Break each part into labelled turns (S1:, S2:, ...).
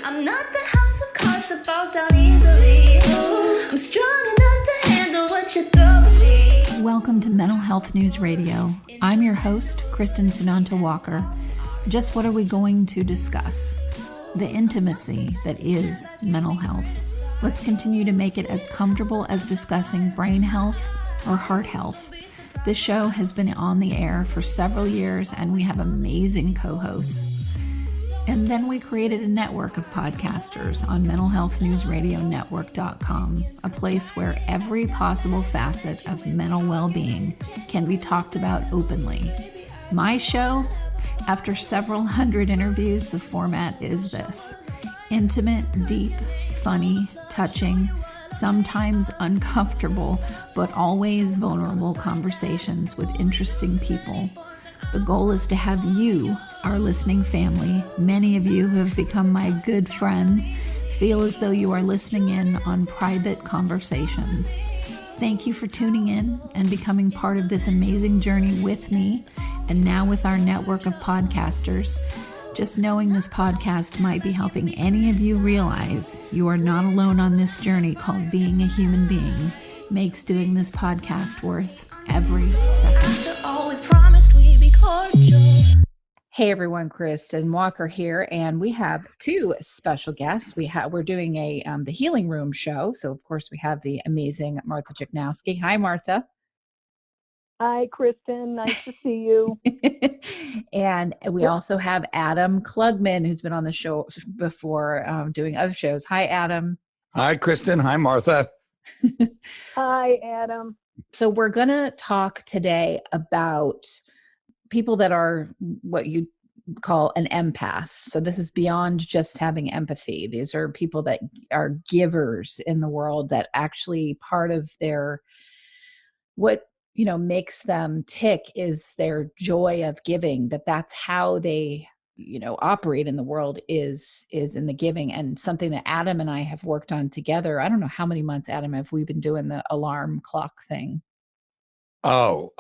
S1: I'm not the house of cards that falls down easily. I'm strong enough to handle what you throw at me.
S2: Welcome to Mental Health News Radio. I'm your host, Kristin Sunanta Walker. Just what are we going to discuss? The intimacy that is mental health. Let's continue to make it as comfortable as discussing brain health or heart health. This show has been on the air for several years, and we have amazing co-hosts. And then we created a network of podcasters on mentalhealthnewsradionetwork.com, a place where every possible facet of mental well-being can be talked about openly. My show, after several hundred interviews, the format is this: intimate, deep, funny, touching, sometimes uncomfortable, but always vulnerable conversations with interesting people. The goal is to have you, our listening family, many of you who have become my good friends, feel as though you are listening in on private conversations. Thank you for tuning in and becoming part of this amazing journey with me, and now with our network of podcasters. Just knowing this podcast might be helping any of you realize you are not alone on this journey called being a human being makes doing this podcast worth every second.
S1: After all we promised, we'd be cordial.
S2: Hey everyone, Kristin Walker here, and we have two special guests. We're doing the Healing Room show, so of course we have the amazing Martha Juchnowski. Hi, Martha.
S3: Hi, Kristin. Nice to see you.
S2: And we also have Adam Klugman, who's been on the show before, doing other shows. Hi, Adam.
S4: Hi, Kristin. Hi, Martha.
S3: Hi, Adam.
S2: So we're going to talk today about people that are what you call an empath. So this is beyond just having empathy. These are people that are givers in the world, that actually part of their, what makes them tick is their joy of giving, that's how they, operate in the world is in the giving. And something that Adam and I have worked on together. I don't know how many months, Adam, have we been doing the alarm clock thing?
S4: Oh,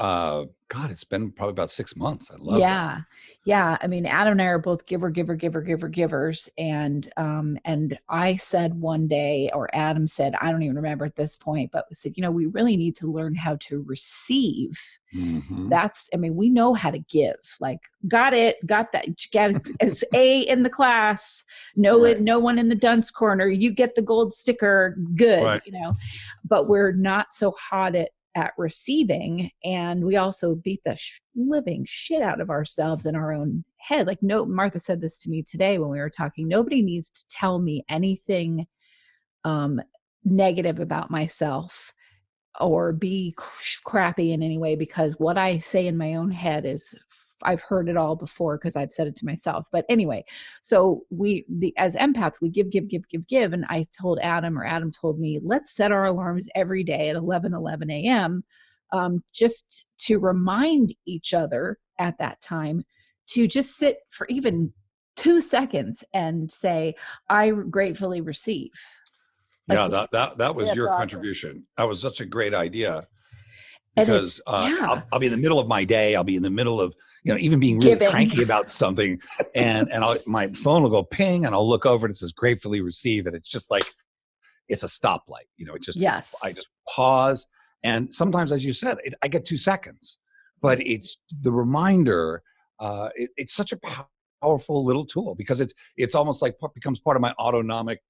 S4: God, it's been probably about 6 months. I love that.
S2: Yeah. I mean, Adam and I are both givers. And I said one day, or Adam said, I don't even remember at this point, but we said, we really need to learn how to receive.
S4: Mm-hmm.
S2: We know how to give, like, got that. It's A in the class. No,
S4: Right.
S2: No one in the dunce corner. You get the gold sticker. Good.
S4: Right.
S2: But we're not so hot at receiving, and we also beat the living shit out of ourselves in our own head. Like, no, Martha said this to me today when we were talking. Nobody needs to tell me anything negative about myself or be crappy in any way, because what I say in my own head is, I've heard it all before because I've said it to myself. But anyway, so as empaths, we give. And I told Adam, or Adam told me, let's set our alarms every day at 11 a.m. Just to remind each other at that time to just sit for even 2 seconds and say, I gratefully receive.
S4: Yeah, that was your
S3: awesome.
S4: contribution. That was such a great idea.
S2: And
S4: Because I'll be in the middle of my day. I'll be in the middle of, even being really
S2: Giving.
S4: cranky about something. And my phone will go ping, and I'll look over and it says gratefully receive. And it's just like, it's a stoplight.
S2: Yes.
S4: I just pause. And sometimes, as you said, I get 2 seconds. But it's the reminder. It's such a powerful little tool, because it's almost like becomes part of my autonomic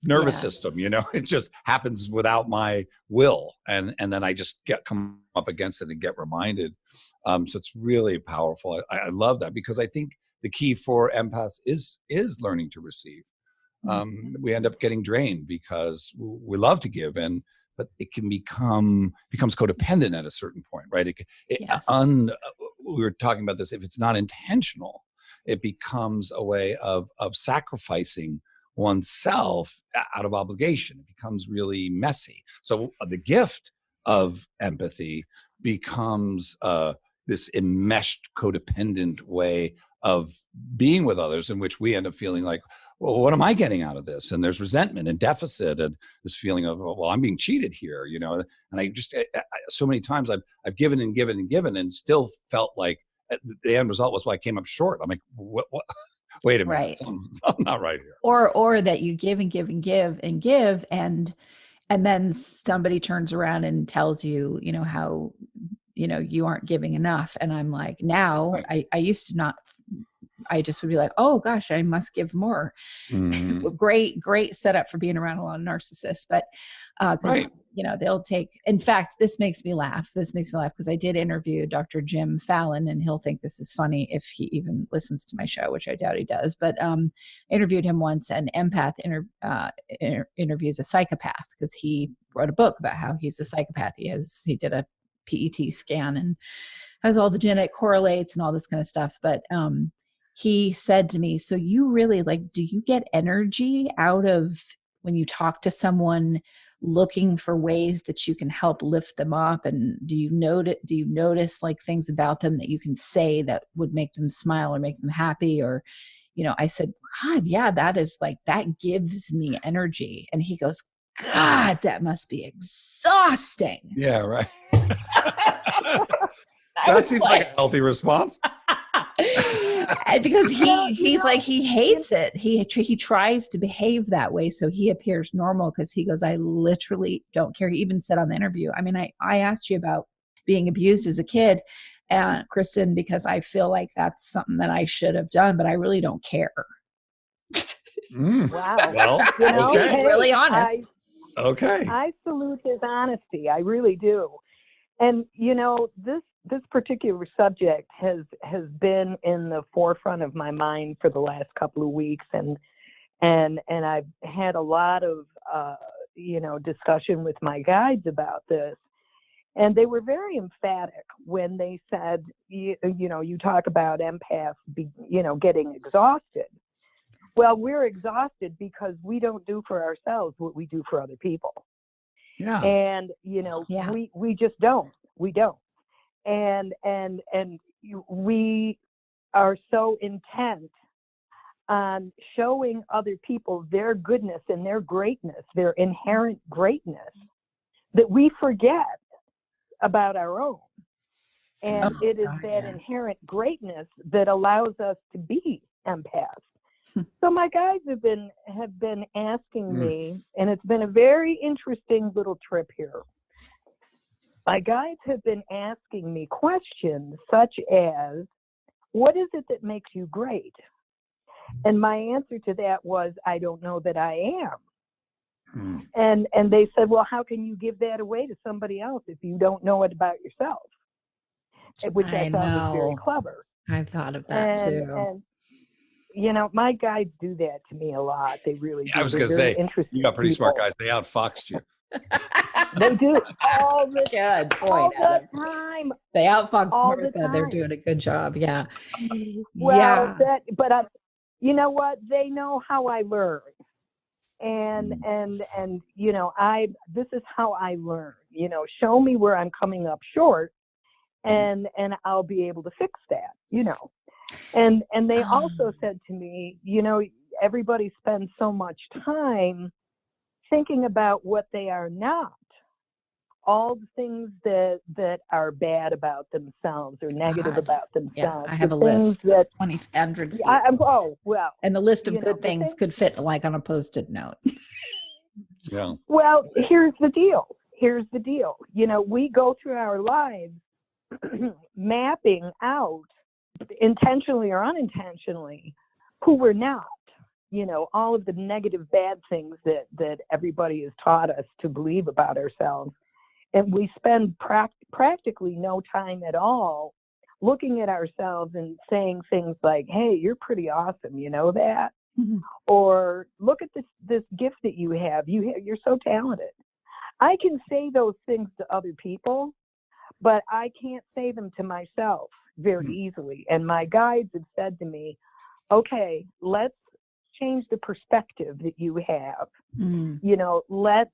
S4: nervous system. It just happens without my will, and then I just come up against it and get reminded. So it's really powerful. I love that, because I think the key for empaths is learning to receive. We end up getting drained because we love to give, but it becomes codependent at a certain point, right?
S2: Yes.
S4: We were talking about this. If it's not intentional, it becomes a way of sacrificing oneself out of obligation. It becomes really messy. So the gift of empathy becomes this enmeshed, codependent way of being with others, in which we end up feeling like, well, what am I getting out of this? And there's resentment and deficit and this feeling of, well, I'm being cheated here, And I just, so many times I've given and given and given, and still felt like the end result was, well, I came up short. I'm like, what? wait a minute,
S2: Right.
S4: something not right here.
S2: Or that you give and give and give and give, and then somebody turns around and tells you, how, you aren't giving enough. And I'm like, now I used to not, I just would be like, oh gosh, I must give more. Great setup for being around a lot of narcissists. But because they'll take, in fact, this makes me laugh because I did interview Dr. Jim Fallon, and he'll think this is funny if he even listens to my show, which I doubt he does. But I interviewed him once. An empath interviews a psychopath because he wrote a book about how he's a psychopath. He did a PET scan and has all the genetic correlates and all this kind of stuff. But he said to me, so you really do you get energy out of when you talk to someone looking for ways that you can help lift them up? And do you notice things about them that you can say that would make them smile or make them happy? Or, I said, God, yeah, that is that gives me energy. And he goes, God, that must be exhausting.
S4: Yeah, right. That seems like a healthy response.
S2: Because he hates it. He tries to behave that way so he appears normal, because he goes, I literally don't care. He even said on the interview, I mean, I asked you about being abused as a kid, Kristin, because I feel like that's something that I should have done, but I really don't care.
S3: Wow.
S4: Well, okay.
S2: He's really honest.
S4: Okay.
S3: I salute his honesty. I really do. And this particular subject has been in the forefront of my mind for the last couple of weeks, and I've had a lot of discussion with my guides about this, and they were very emphatic when they said, you talk about empaths getting exhausted. Well, we're exhausted because we don't do for ourselves what we do for other people.
S4: Yeah.
S3: And we just don't. We don't. And we are so intent on showing other people their goodness and their greatness, their inherent greatness, that we forget about our own. And it is that inherent greatness that allows us to be empaths. So my guides have been asking me, and it's been a very interesting little trip here. My guides have been asking me questions such as, what is it that makes you great? And my answer to that was, I don't know that I am. And they said, well, how can you give that away to somebody else if you don't know it about yourself? Which I found was very clever.
S2: I've thought of that too.
S3: And my guides do that to me a lot. They really do.
S4: I was going to say, you got pretty smart guys. They outfoxed you.
S3: They do all the
S2: time. They outfox Martha. They're doing a good job. Yeah.
S3: Well, you know what? They know how I learn, and this is how I learn. Show me where I'm coming up short, and I'll be able to fix that. And they also said to me, everybody spends so much time thinking about what they are not, all the things that are bad about themselves or negative about themselves.
S2: Yeah, I have a list that's 2,000 and the list of good things could fit on a Post-it note.
S4: Yeah.
S3: Well, here's the deal. We go through our lives mapping out, intentionally or unintentionally, who we're not. All of the negative, bad things that everybody has taught us to believe about ourselves. And we spend practically no time at all looking at ourselves and saying things like, hey, you're pretty awesome, you know that? Mm-hmm. Or look at this gift that you have. You're so talented. I can say those things to other people, but I can't say them to myself very easily. And my guides have said to me, okay, let's change the perspective that you have. Let's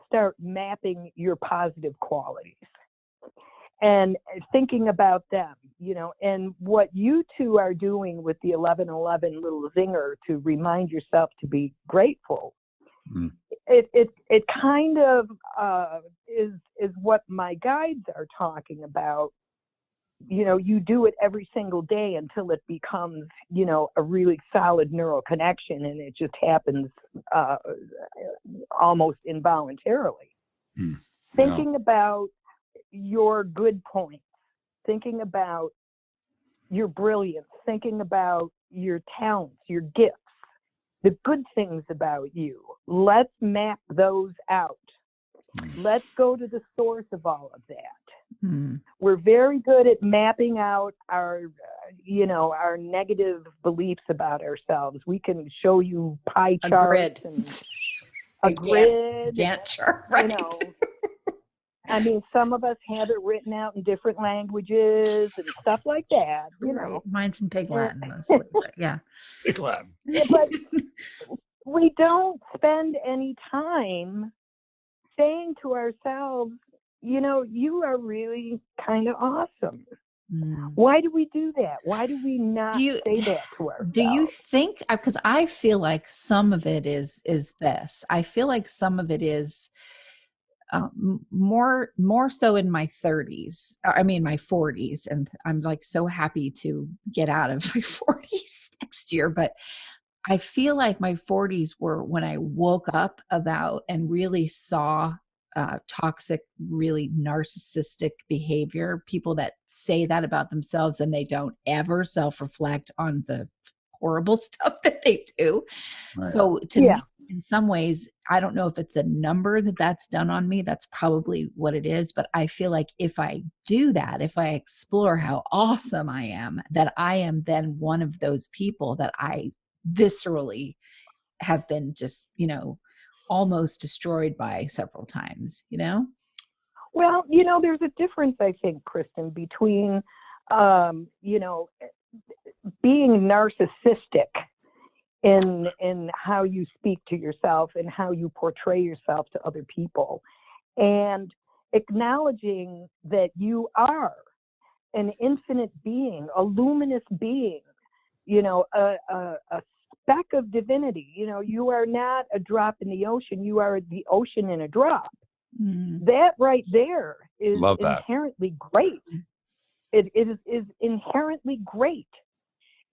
S3: start mapping your positive qualities and thinking about them, and what you two are doing with the 1111 little zinger to remind yourself to be grateful. It kind of is what my guides are talking about you do it every single day until it becomes, a really solid neural connection, and it just happens almost involuntarily.
S4: Yeah.
S3: Thinking about your good points, thinking about your brilliance, thinking about your talents, your gifts, the good things about you. Let's map those out. Let's go to the source of all of that.
S2: Mm.
S3: We're very good at mapping out our negative beliefs about ourselves. We can show you pie
S2: A
S3: charts
S2: grid.
S3: and a grid.
S2: Gantt chart, right?
S3: I mean, some of us have it written out in different languages and stuff like that,
S2: Right. Mine's in Pig Latin mostly, but yeah.
S4: Big Latin.
S3: Yeah, but we don't spend any time saying to ourselves, you are really kind of awesome.
S2: Mm.
S3: Why do we do that? Why do we not say that to ourselves?
S2: Do you think, because I feel like some of it is this. I feel like some of it is more so in my 30s. I mean, my 40s. And I'm like so happy to get out of my 40s next year. But I feel like my 40s were when I woke up about and really saw toxic, really narcissistic behavior, people that say that about themselves and they don't ever self-reflect on the horrible stuff that they do.
S4: Right.
S2: So to me, in some ways, I don't know if it's a number that's done on me. That's probably what it is. But I feel like if I do that, if I explore how awesome I am, that I am then one of those people that I viscerally have been just, almost destroyed by several times,
S3: Well, there's a difference, I think, Kristin, between, being narcissistic in how you speak to yourself and how you portray yourself to other people, and acknowledging that you are an infinite being, a luminous being, a speck of divinity. You are not a drop in the ocean. You are the ocean in a drop.
S2: Mm.
S3: That right there is
S4: Love that.
S3: inherently great. It is inherently great.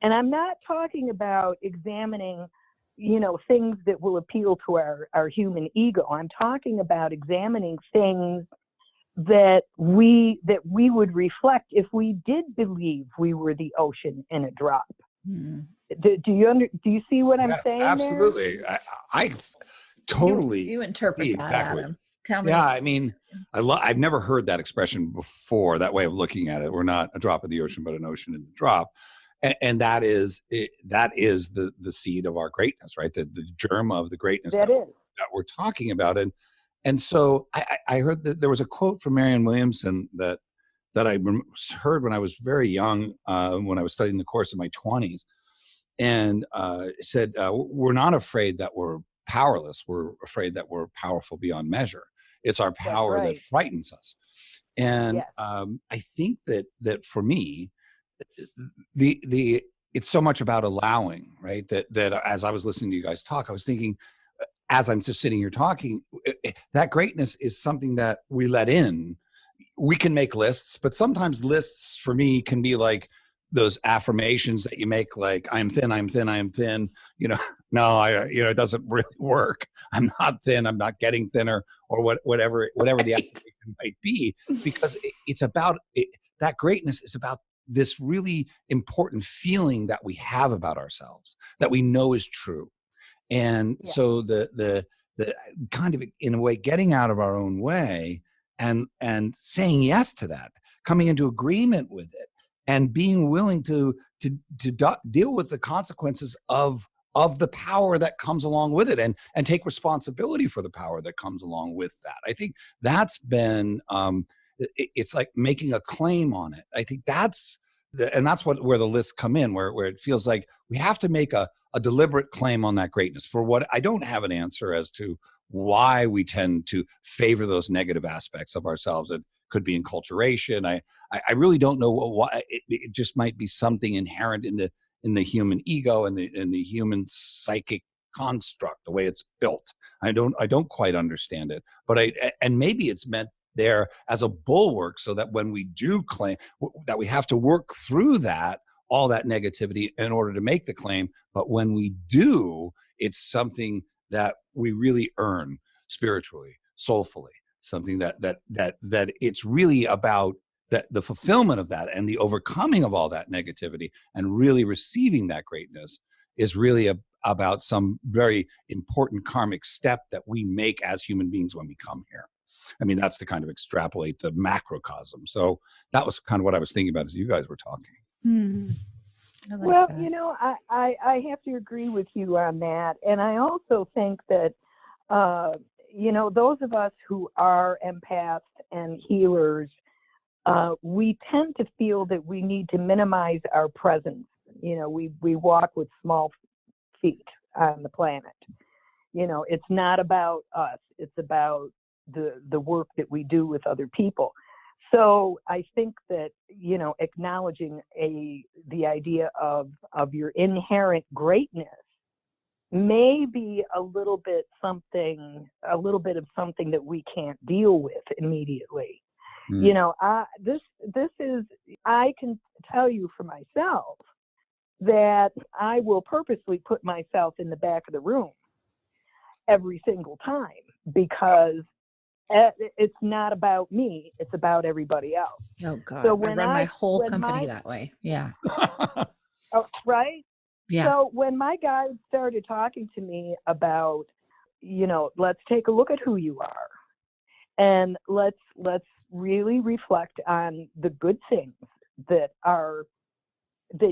S3: And I'm not talking about examining, things that will appeal to our human ego. I'm talking about examining things that we would reflect if we did believe we were the ocean in a drop.
S2: Mm.
S3: Do you see what I'm saying?
S4: Absolutely. I totally
S2: you interpret
S4: see
S2: that,
S4: exactly.
S2: Adam. Tell me.
S4: Yeah, I mean, I've never heard that expression before, that way of looking at it. We're not a drop in the ocean, but an ocean in the drop. And that is the seed of our greatness, right? The germ of the greatness that we're talking about. And so I heard that there was a quote from Marianne Williamson that I heard when I was very young, when I was studying the course in my 20s, and it said, we're not afraid that we're powerless. We're afraid that we're powerful beyond measure. It's our power that frightens us. And I think that for me, it's so much about allowing, right? That as I was listening to you guys talk, I was thinking, as I'm just sitting here talking, that greatness is something that we let in. We can make lists, but sometimes lists for me can be like those affirmations that you make, like I'm thin, I'm thin, I am thin. No, it doesn't really work. I'm not thin. I'm not getting thinner, or whatever the affirmation might be, because it's about it. That greatness is about this really important feeling that we have about ourselves, that we know is true. And so the kind of, in a way, getting out of our own way and saying yes to that, coming into agreement with it, and being willing to deal with the consequences of the power that comes along with it, and take responsibility for the power that comes along with that. I think that's been it's like making a claim on it. I think that's where the lists come in, where it feels like we have to make a deliberate claim on that greatness. For what I don't have an answer as to why we tend to favor those negative aspects of ourselves. It could be enculturation. I really don't know why. It just might be something inherent in the human ego and the human psychic construct, the way it's built. I don't quite understand it, but and maybe it's meant there as a bulwark, so that when we do claim that, we have to work through that, all that negativity, in order to make the claim. But when we do, it's something that we really earn spiritually, soulfully, something that it's really about the fulfillment of that, and the overcoming of all that negativity, and really receiving that greatness is really about some very important karmic step that we make as human beings when we come here. I mean, that's to kind of extrapolate the macrocosm. So that was kind of what I was thinking about as you guys were talking.
S2: Hmm. I like
S3: Well,
S2: that.
S3: you know, I have to agree with you on that. And I also think that, you know, those of us who are empaths and healers, we tend to feel that we need to minimize our presence. You know, we walk with small feet on the planet. You know, it's not about us. It's about the work that we do with other people. So I think that, you know, acknowledging the idea of your inherent greatness may be a little bit of something that we can't deal with immediately. You know, this is, I can tell you for myself that I will purposely put myself in the back of the room every single time, because it's not about me, it's about everybody else.
S2: Oh God,
S3: So
S2: I
S3: when
S2: run my whole
S3: when
S2: company
S3: my-
S2: that way. Yeah.
S3: Oh, right?
S2: Yeah.
S3: So when my guide started talking to me about, you know, let's take a look at who you are, and let's really reflect on the good things that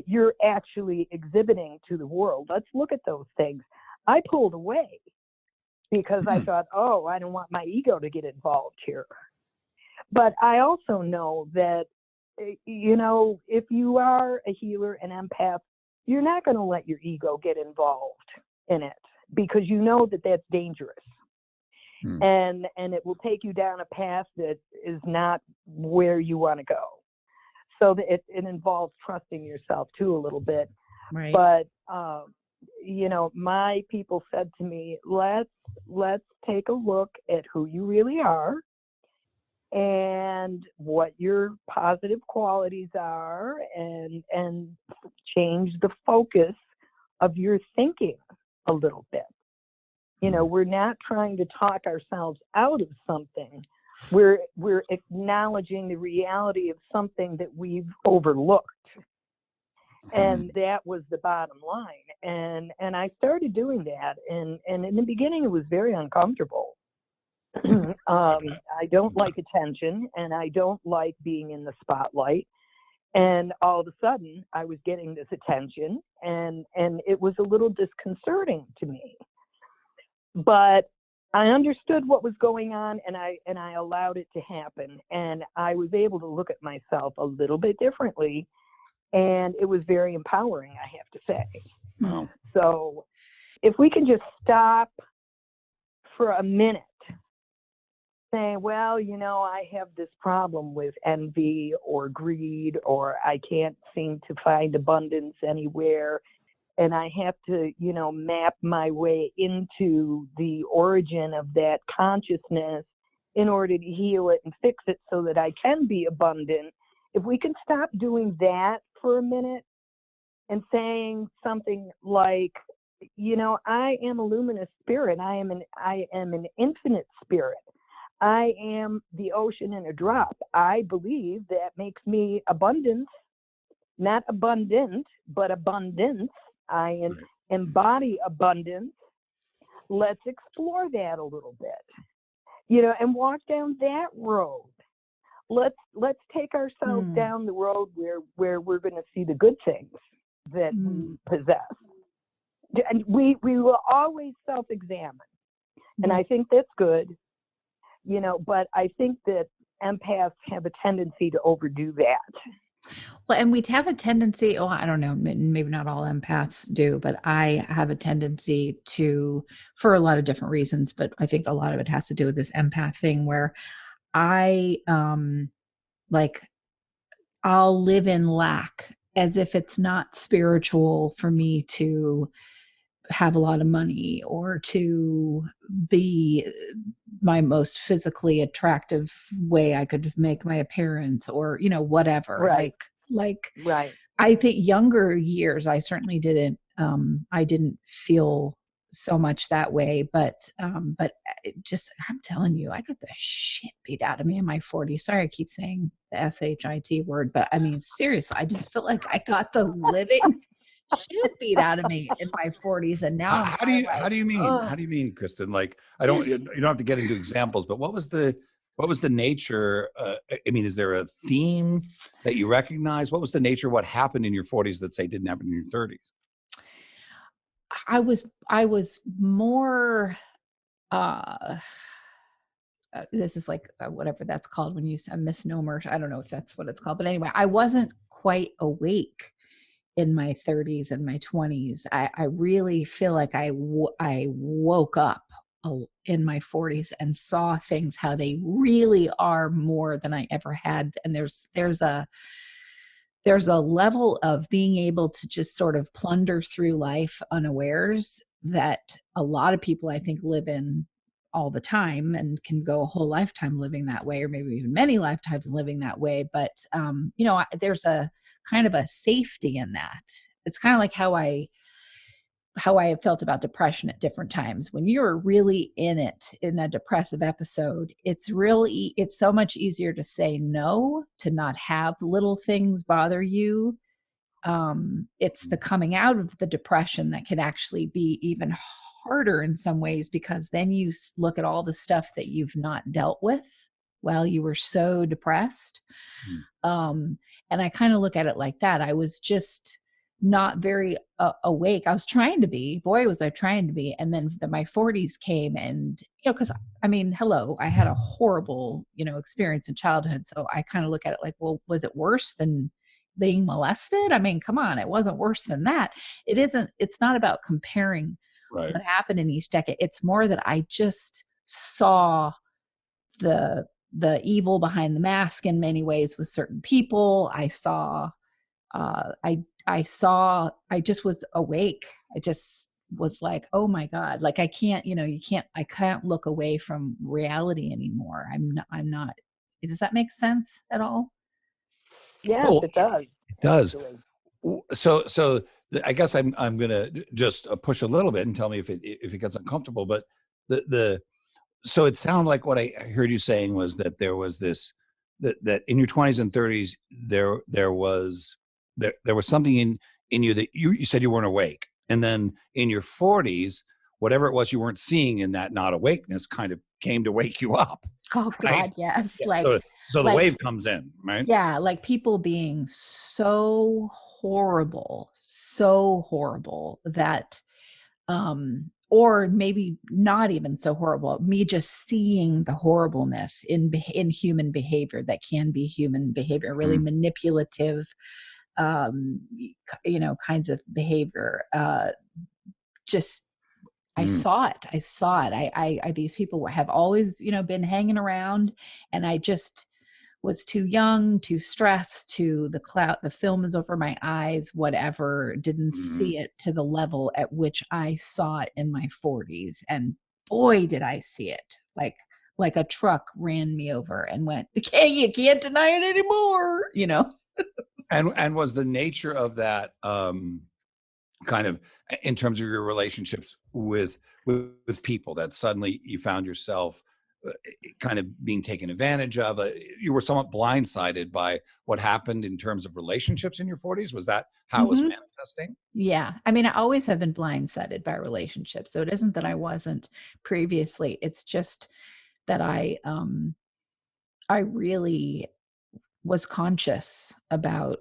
S3: you're actually exhibiting to the world. Let's look at those things. I pulled away because I thought, oh, I don't want my ego to get involved here. But I also know that, you know, if you are a healer, an empath, you're not going to let your ego get involved in it, because you know that that's dangerous. And it will take you down a path that is not where you want to go. So that it involves trusting yourself too a little bit.
S2: Right.
S3: But you know, my people said to me, let's take a look at who you really are and what your positive qualities are, and change the focus of your thinking a little bit. You know, we're not trying to talk ourselves out of something. We're acknowledging the reality of something that we've overlooked. And that was the bottom line. And I started doing that. And in the beginning, it was very uncomfortable. I don't like attention, and I don't like being in the spotlight. And all of a sudden, I was getting this attention, and it was a little disconcerting to me. But I understood what was going on, and I allowed it to happen. And I was able to look at myself a little bit differently, and it was very empowering, I have to say.
S4: Wow.
S3: So if we can just stop for a minute saying, well, you know, I have this problem with envy or greed, or I can't seem to find abundance anywhere, and I have to, you know, map my way into the origin of that consciousness in order to heal it and fix it so that I can be abundant. If we can stop doing that for a minute and saying something like, you know, I am a luminous spirit. I am an infinite spirit. I am the ocean in a drop. I believe that makes me abundance, not abundant, but abundance. I embody abundance. Let's explore that a little bit, you know, and walk down that road. Let's take ourselves down the road where we're going to see the good things that we possess. And we will always self-examine. And I think that's good, you know, but I think that empaths have a tendency to overdo that.
S2: Well, and we have a tendency, oh, I don't know, maybe not all empaths do, but I have a tendency to, for a lot of different reasons, but I think a lot of it has to do with this empath thing where I, like, I'll live in lack as if it's not spiritual for me to have a lot of money or to be my most physically attractive way I could make my appearance, or, you know, whatever.
S3: Right.
S2: Like
S3: Right.
S2: I think younger years, I certainly I didn't feel so much that way, but it just, I'm telling you, I got the shit beat out of me in my 40s. Sorry, I keep saying the SHIT word, but I mean, seriously, I just feel like I got the living shit beat out of me in my 40s. And now I'm
S4: How do you,
S2: like,
S4: how do you mean? How
S2: oh,
S4: do you mean, Kristin? Like, I don't, you
S2: just,
S4: don't have to get into examples, but what was the nature? I mean, is there a theme that you recognize? What was the nature of what happened in your 40s that say didn't happen in your 30s?
S2: I was more, uh, this is like whatever that's called when you say a misnomer. I don't know if that's what it's called, but anyway, I wasn't quite awake in my 30s and my 20s. I really feel like I woke up in my 40s and saw things how they really are, more than I ever had. And there's a level of being able to just sort of plunder through life unawares that a lot of people, I think, live in all the time, and can go a whole lifetime living that way, or maybe even many lifetimes living that way. But, you know, there's a kind of a safety in that. It's kind of like how I have felt about depression at different times. When you're really in it, in a depressive episode, it's so much easier to say no, to not have little things bother you. It's the coming out of the depression that can actually be even harder in some ways, because then you look at all the stuff that you've not dealt with while you were so depressed. And I kind of look at it like that. I was just not very awake. I was trying to be, boy, was I trying to be. And then my 40s came, and, you know, because I mean, hello, I had a horrible, you know, experience in childhood. So I kind of look at it like, well, was it worse than being molested? I mean, come on, it wasn't worse than that. It's not about comparing
S4: Right.
S2: what happened in each decade. It's more that I just saw the evil behind the mask in many ways with certain people. I saw, I just was awake. I just was like, oh my God, like I can't, you know, I can't look away from reality anymore. I'm not, does that make sense at all?
S3: Yes,
S4: Oh,
S3: it does.
S4: it does.
S3: Actually.
S4: So I guess I'm gonna just push a little bit and tell me if it gets uncomfortable. But so it sounded like what I heard you saying was that there was this, that in your 20s and 30s there was something in you that you said you weren't awake, and then in your 40s, whatever it was you weren't seeing in that not awakeness kind of came to wake you up.
S2: Oh
S4: Right?
S2: God, yes.
S4: Yeah.
S2: Like,
S4: So the wave comes in, right?
S2: yeah, like people being so horrible that, or maybe not even so horrible, me just seeing the horribleness in human behavior, that can be human behavior, really manipulative, you know, kinds of behavior. Just, I saw it. These people have always, you know, been hanging around, and I just was too young, too stressed, the film is over my eyes, whatever, didn't see it to the level at which I saw it in my 40s. And boy, did I see it. Like a truck ran me over and went, okay, you can't deny it anymore, you know?
S4: And was the nature of that, kind of in terms of your relationships with people, that suddenly you found yourself kind of being taken advantage of? You were somewhat blindsided by what happened in terms of relationships in your 40s. Was that how it was manifesting?
S2: Yeah. I mean, I always have been blindsided by relationships. So it isn't that I wasn't previously. It's just that I really was conscious about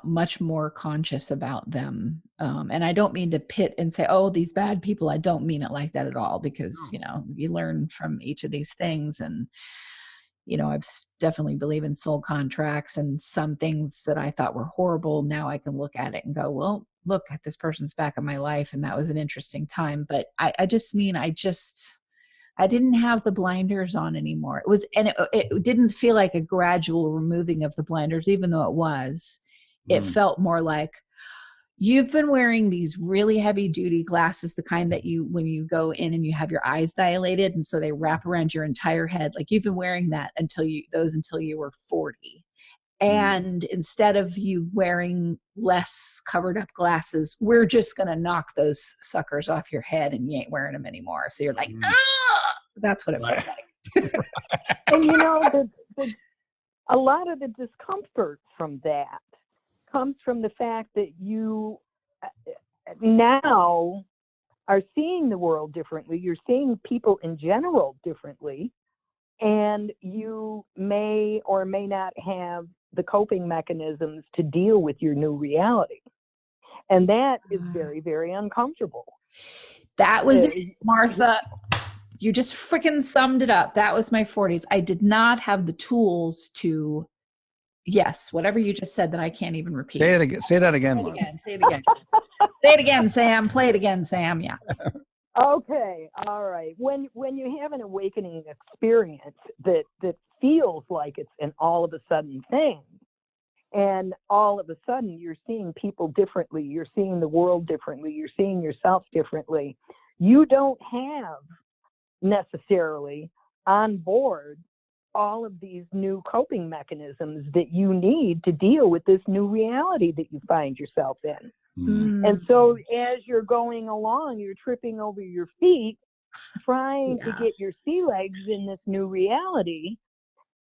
S2: much more conscious about them. And I don't mean to pit and say, oh, these bad people. I don't mean it like that at all, because, you know, you learn from each of these things. And, you know, I've definitely believe in soul contracts, and some things that I thought were horrible, now I can look at it and go, well, look at this person's back in my life, and that was an interesting time. But I just mean, I didn't have the blinders on anymore. It was, and it didn't feel like a gradual removing of the blinders, even though it was. It felt more like, you've been wearing these really heavy duty glasses, the kind that you, when you go in and you have your eyes dilated, and so they wrap around your entire head. Like you've been wearing that until you were 40. And instead of you wearing less covered up glasses, we're just going to knock those suckers off your head and you ain't wearing them anymore. So you're like, that's what it felt like.
S3: And you know, a lot of the discomfort from that comes from the fact that you now are seeing the world differently. You're seeing people in general differently, and you may or may not have the coping mechanisms to deal with your new reality. And that is very, very uncomfortable.
S2: That was it, Martha. You just freaking summed it up. That was my 40s. I did not have the tools to, yes, whatever you just said that I can't even repeat.
S4: Say it again. Say that again, Martha.
S2: Say it again. Say it again, Sam. Play it again, Sam. Yeah.
S3: Okay. All right. When you have an awakening experience that feels like it's an all of a sudden thing, and all of a sudden you're seeing people differently, you're seeing the world differently, you're seeing yourself differently, you don't have necessarily on board all of these new coping mechanisms that you need to deal with this new reality that you find yourself in. And so as you're going along, you're tripping over your feet, trying to get your sea legs in this new reality.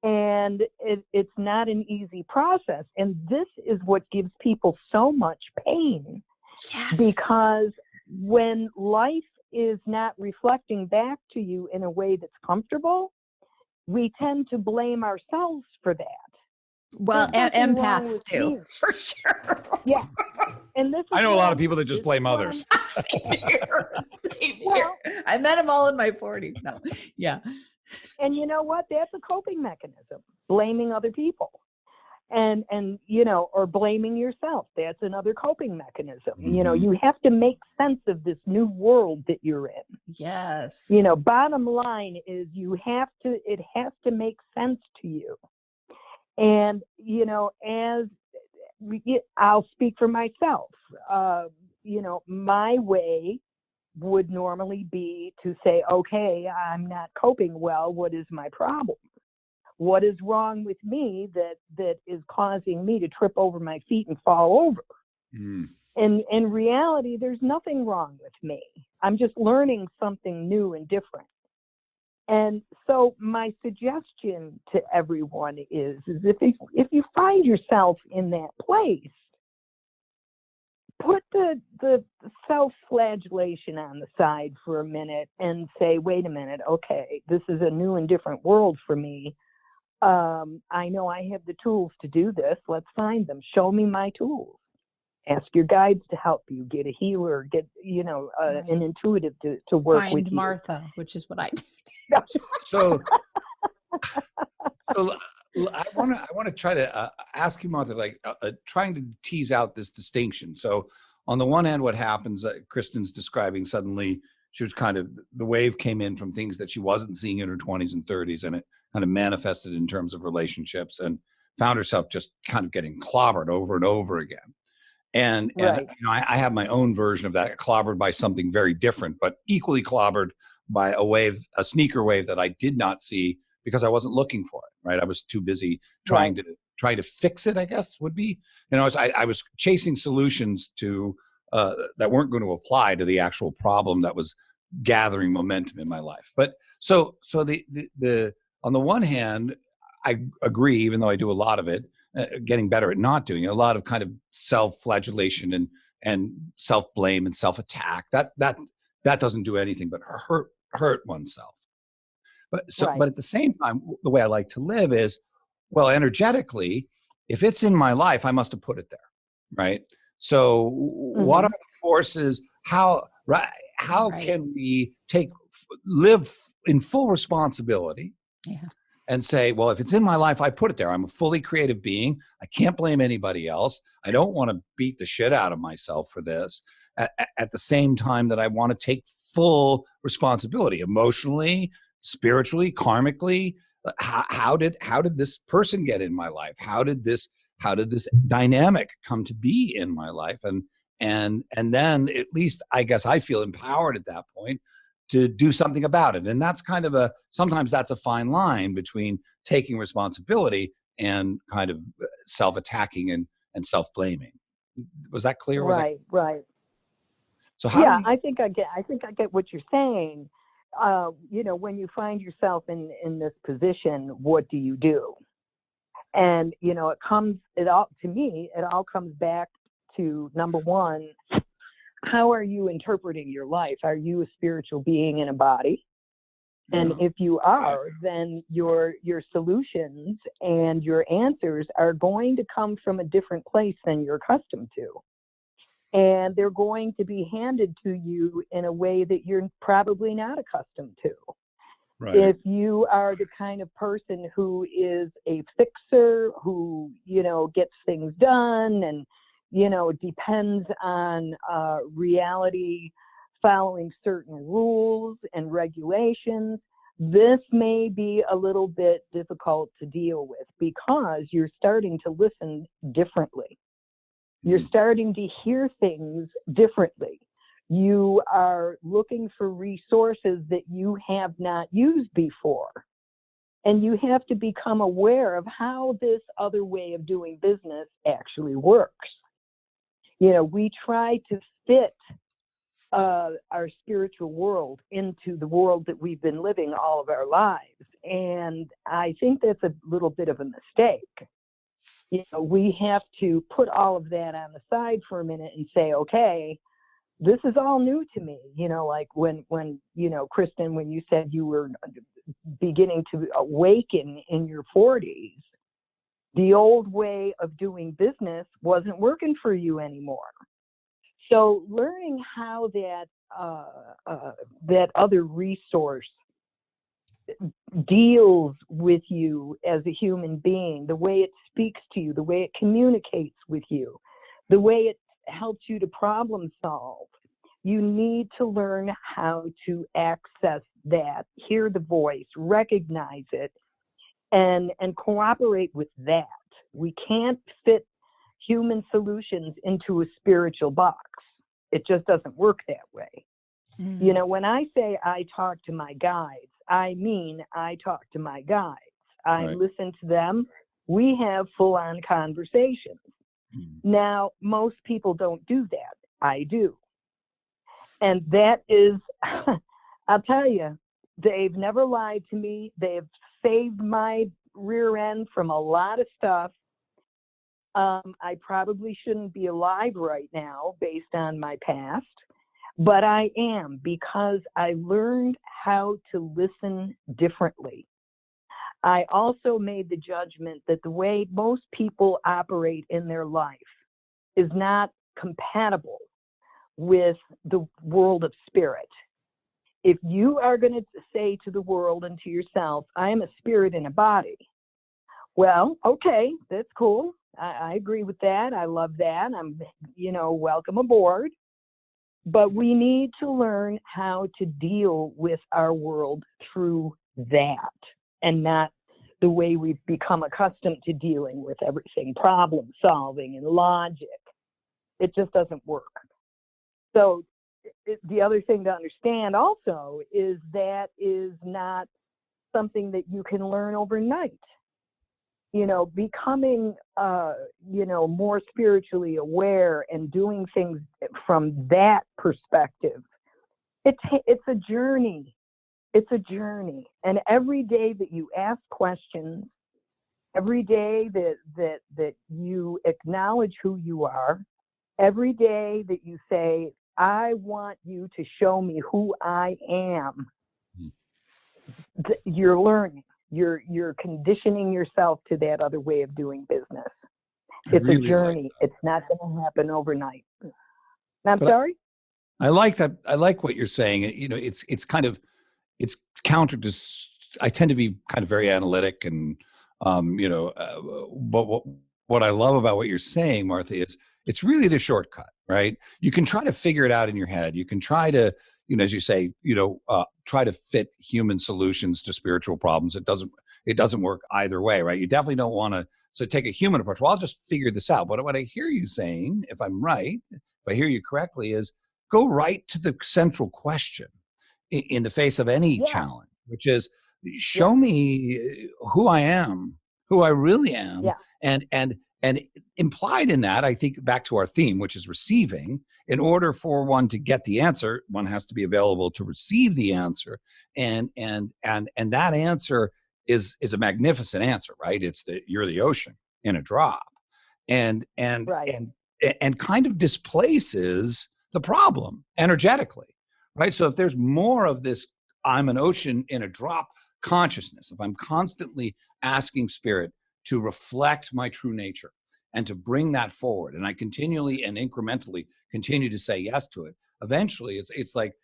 S3: And it's not an easy process. And this is what gives people so much pain.
S2: Yes.
S3: Because when life is not reflecting back to you in a way that's comfortable, we tend to blame ourselves for that.
S2: Well, empaths do, for sure.
S3: Yeah. And this is
S4: I know a lot of people that just blame others.
S2: Same here. I met them all in my 40s. No. Yeah.
S3: And you know what? That's a coping mechanism, blaming other people. And you know, or blaming yourself. That's another coping mechanism. You know, you have to make sense of this new world that you're in.
S2: Yes.
S3: You know, bottom line is it has to make sense to you. And, you know, I'll speak for myself. You know, my way would normally be to say, okay, I'm not coping well. What is my problem? What is wrong with me that is causing me to trip over my feet and fall over? And in reality, there's nothing wrong with me. I'm just learning something new and different. And so my suggestion to everyone is if you find yourself in that place, put the self-flagellation on the side for a minute and say, wait a minute, okay, this is a new and different world for me. I know I have the tools to do this. Let's find them. Show me my tools. Ask your guides to help you. Get a healer. Get, you know, an intuitive to work with you.
S2: Martha, which is what I did.
S4: So I want to try to ask you, Martha, like trying to tease out this distinction. So on the one hand, what happens, Kristin's describing suddenly, she was kind of, the wave came in from things that she wasn't seeing in her 20s and 30s, and it kind of manifested in terms of relationships, and found herself just kind of getting clobbered over and over again. And you know, I have my own version of that, clobbered by something very different, but equally clobbered by a sneaker wave that I did not see because I wasn't looking for it, right? I was too busy trying to fix it, I guess would be. You know, I was chasing solutions to that weren't going to apply to the actual problem that was gathering momentum in my life. But so the on the one hand, I agree, even though I do a lot of it, getting better at not doing it, a lot of kind of self-flagellation and self-blame and self-attack. That doesn't do anything but hurt oneself. But at the same time, the way I like to live is, well, energetically, if it's in my life, I must have put it there, right? So what are the forces? How can we live in full responsibility?
S2: Yeah.
S4: And say, well, if it's in my life, I put it there. I'm a fully creative being. I can't blame anybody else. I don't want to beat the shit out of myself for this. At the same time that I want to take full responsibility, emotionally, spiritually, karmically. How did this person get in my life? How did this dynamic come to be in my life? and then at least I guess I feel empowered at that point to do something about it. And that's kind of sometimes that's a fine line between taking responsibility and kind of self-attacking and self-blaming. Was that clear?
S3: Right, right.
S4: So how
S3: Yeah,
S4: do we,
S3: I think I get what you're saying. When you find yourself in this position, what do you do? And it all comes back to, number one, how are you interpreting your life? Are you a spiritual being in a body? And if you are, then your solutions and your answers are going to come from a different place than you're accustomed to. And they're going to be handed to you in a way that you're probably not accustomed to.
S4: right.
S3: If you are the kind of person who is a fixer, who, gets things done and, depends on reality following certain rules and regulations, this may be a little bit difficult to deal with because you're starting to listen differently. You're starting to hear things differently. You are looking for resources that you have not used before. And you have to become aware of how this other way of doing business actually works. We try to fit our spiritual world into the world that we've been living all of our lives. And I think that's a little bit of a mistake. We have to put all of that on the side for a minute and say, okay, this is all new to me. Like when Kristin, when you said you were beginning to awaken in your 40s, the old way of doing business wasn't working for you anymore. So learning how that other resource deals with you as a human being, the way it speaks to you, the way it communicates with you, the way it helps you to problem solve. You need to learn how to access that, hear the voice, recognize it, and cooperate with that. We can't fit human solutions into a spiritual box. It just doesn't work that way. When I say I talk to my guides, I mean I talk to my guides. I listen to them. We have full-on conversations. Now, most people don't do that. I do. And that is, I'll tell you, they've never lied to me. They've saved my rear end from a lot of stuff. I probably shouldn't be alive right now based on my past, but I am, because I learned how to listen differently. I also made the judgment that the way most people operate in their life is not compatible with the world of spirit. If you are going to say to the world and to yourself, I am a spirit in a body, well, okay, that's cool. I agree with that. I love that. I'm, welcome aboard. But we need to learn how to deal with our world through that, and not the way we've become accustomed to dealing with everything, problem solving and logic. It just doesn't work. So the other thing to understand also is that is not something that you can learn overnight. Becoming, more spiritually aware and doing things from that perspective, it's a journey. It's a journey. And every day that you ask questions, every day that you acknowledge who you are, every day that you say, I want you to show me who I am, you're learning. You're conditioning yourself to that other way of doing business. It's a journey. It's not going to happen overnight. I'm sorry?
S4: I like that. I like what you're saying. It's kind of, it's counter to, I tend to be kind of very analytic and, but what I love about what you're saying, Martha, is it's really the shortcut, right? You can try to figure it out in your head. You can try to, as you say, try to fit human solutions to spiritual problems. It doesn't work either way, right? You definitely don't want to take a human approach. Well, I'll just figure this out. But what I hear you saying, if I'm right, if I hear you correctly, is go right to the central question in the face of any
S3: Yeah.
S4: challenge, which is show me who I am, who I really am.
S3: Yeah.
S4: And implied in that, I think back to our theme, which is receiving. In order for one to get the answer, one has to be available to receive the answer. And that answer is a magnificent answer, right? It's you're the ocean in a drop. And
S3: Right.
S4: and kind of displaces the problem energetically, right? So if there's more of this, I'm an ocean in a drop consciousness, if I'm constantly asking spirit to reflect my true nature and to bring that forward, and I continually and incrementally continue to say yes to it, eventually it's like,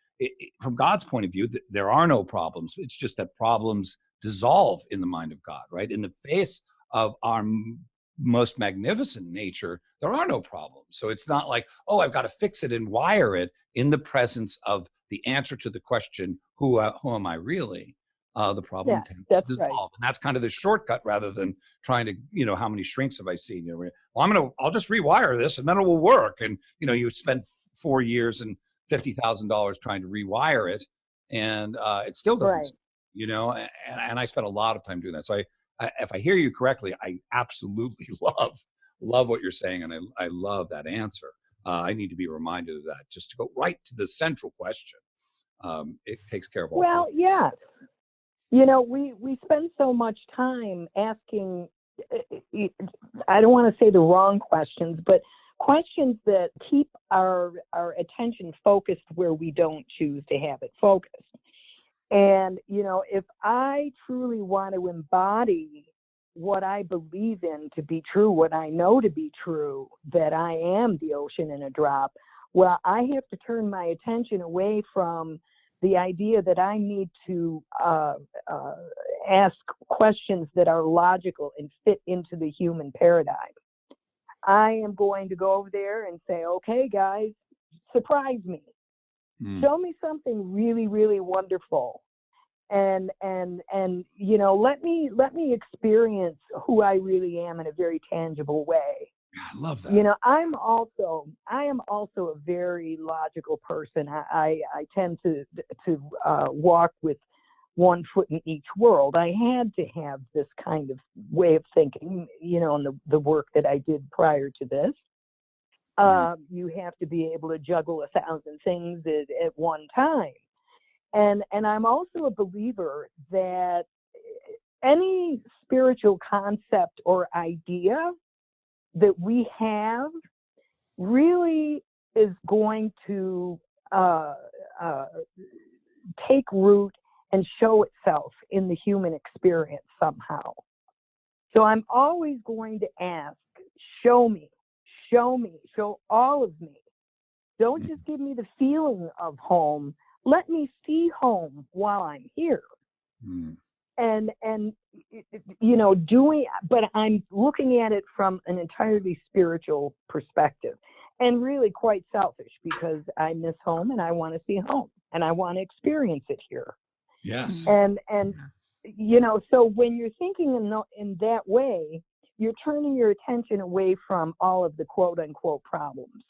S4: from God's point of view, there are no problems. It's just that problems dissolve in the mind of God, right? In the face of our most magnificent nature, there are no problems. So it's not like, oh, I've got to fix it and wire it in the presence of the answer to the question, who am I really? The problem tends to dissolve.
S3: Right.
S4: And that's kind of the shortcut rather than trying to, how many shrinks have I seen? Well, I'll just rewire this and then it will work. And, you spend 4 years and $50,000 trying to rewire it, and it still doesn't,
S3: Right.
S4: and I spent a lot of time doing that. So if I hear you correctly, I absolutely love what you're saying, and I love that answer. I need to be reminded of that, just to go right to the central question. It takes care of all.
S3: Well, yes. We spend so much time asking, I don't want to say the wrong questions, but questions that keep our attention focused where we don't choose to have it focused. And, if I truly want to embody what I believe in to be true, what I know to be true, that I am the ocean in a drop, well, I have to turn my attention away from the idea that I need to ask questions that are logical and fit into the human paradigm. I am going to go over there and say, okay, guys, surprise me. Show me something really, really wonderful. And let me experience who I really am in a very tangible way.
S4: I love that.
S3: I am also a very logical person. I tend to walk with one foot in each world. I had to have this kind of way of thinking, in the work that I did prior to this. You have to be able to juggle 1,000 things at one time. And I'm also a believer that any spiritual concept or idea that we have really is going to take root and show itself in the human experience somehow. So I'm always going to ask, show me, show all of me. Don't just give me the feeling of home. Let me see home while I'm here. And but I'm looking at it from an entirely spiritual perspective, and really quite selfish, because I miss home and I want to see home and I want to experience it here.
S4: Yes.
S3: And so when you're thinking in that way, you're turning your attention away from all of the quote unquote problems.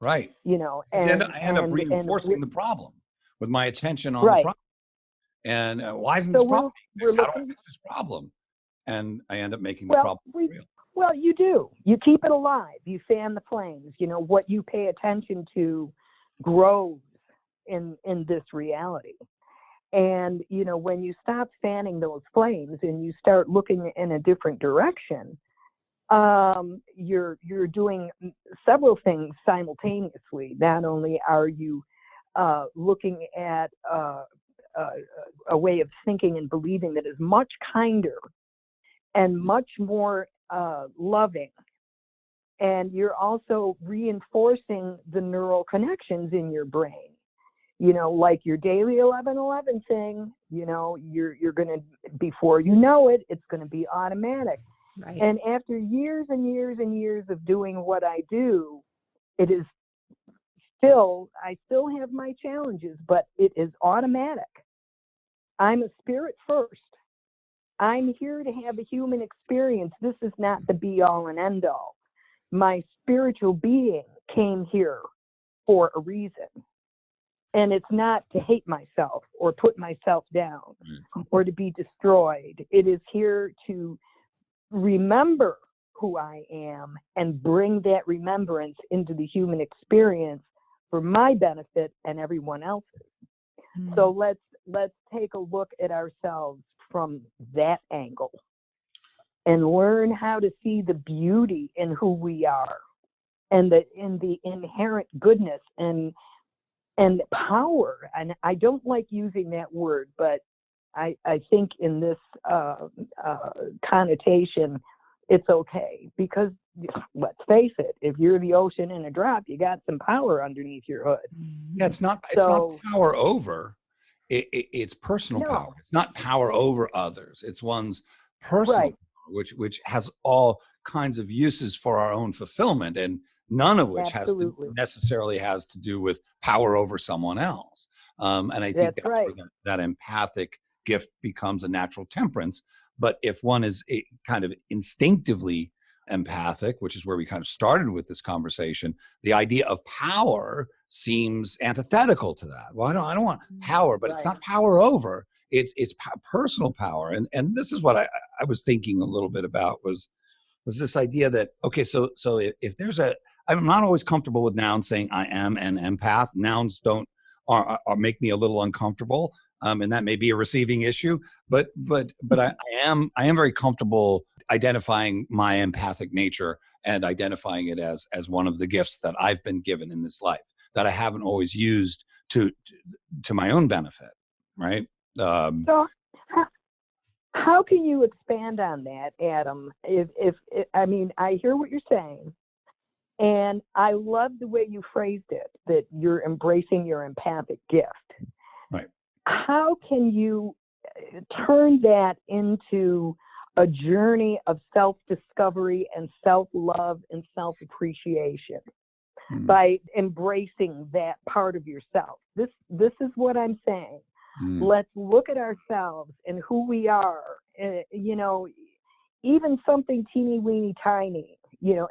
S4: Right.
S3: And
S4: I end up reinforcing the problem with my attention on the problem. And why isn't this problem fixed? How do I fix this problem? And I end up making the problem real.
S3: Well, you do. You keep it alive. You fan the flames. What you pay attention to grows in this reality. And, when you stop fanning those flames and you start looking in a different direction, you're doing several things simultaneously. Not only are you looking at a way of thinking and believing that is much kinder and much more loving, and you're also reinforcing the neural connections in your brain. Like your daily 11:11 thing. You're gonna, before you know it, it's gonna be automatic.
S2: Right.
S3: And after years and years and years of doing what I do, it is I still have my challenges, but it is automatic. I'm a spirit first. I'm here to have a human experience. This is not the be all and end all. My spiritual being came here for a reason. And it's not to hate myself or put myself down or to be destroyed. It is here to remember who I am and bring that remembrance into the human experience for my benefit and everyone else's. So let's take a look at ourselves from that angle and learn how to see the beauty in who we are and in the inherent goodness and power. And I don't like using that word, but I think in this connotation, it's okay, because let's face it, if you're the ocean in a drop, you got some power underneath your hood.
S4: Yeah, it's not power over. It's personal power. It's not power over others. It's one's personal power, which has all kinds of uses for our own fulfillment, and none of which necessarily has to do with power over someone else. And I think that's where that empathic gift becomes a natural temperance. But if one is kind of instinctively empathic, which is where we kind of started with this conversation, the idea of power seems antithetical to that. Well, I don't want power, but it's not power over. It's personal power. And this is what I was thinking a little bit about was this idea that, okay, so if there's I'm not always comfortable with nouns saying I am an empath. Nouns are make me a little uncomfortable. And that may be a receiving issue, but I am very comfortable identifying my empathic nature and identifying it as one of the gifts that I've been given in this life that I haven't always used to my own benefit, right?
S3: So how can you expand on that, Adam? If I mean, I hear what you're saying, and I love the way you phrased it, that you're embracing your empathic gift.
S4: Right.
S3: How can you turn that into a journey of self-discovery and self-love and self-appreciation by embracing that part of yourself? This is what I'm saying. Let's look at ourselves and who we are. Even something teeny weeny tiny,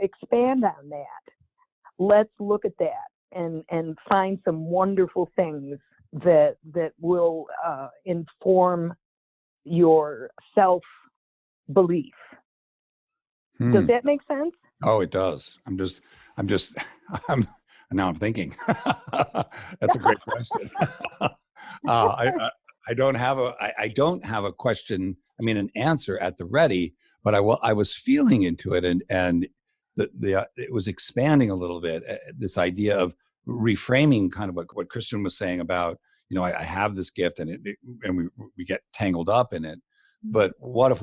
S3: expand on that. Let's look at that and find some wonderful things that will inform your self-belief. Does that make sense?
S4: Oh, it does. Now I'm thinking. That's a great question. I don't have a question. I mean, an answer at the ready, but I was feeling into it, and it was expanding a little bit. This idea of reframing, kind of what Kristin was saying about, I have this gift, and we get tangled up in it. But what if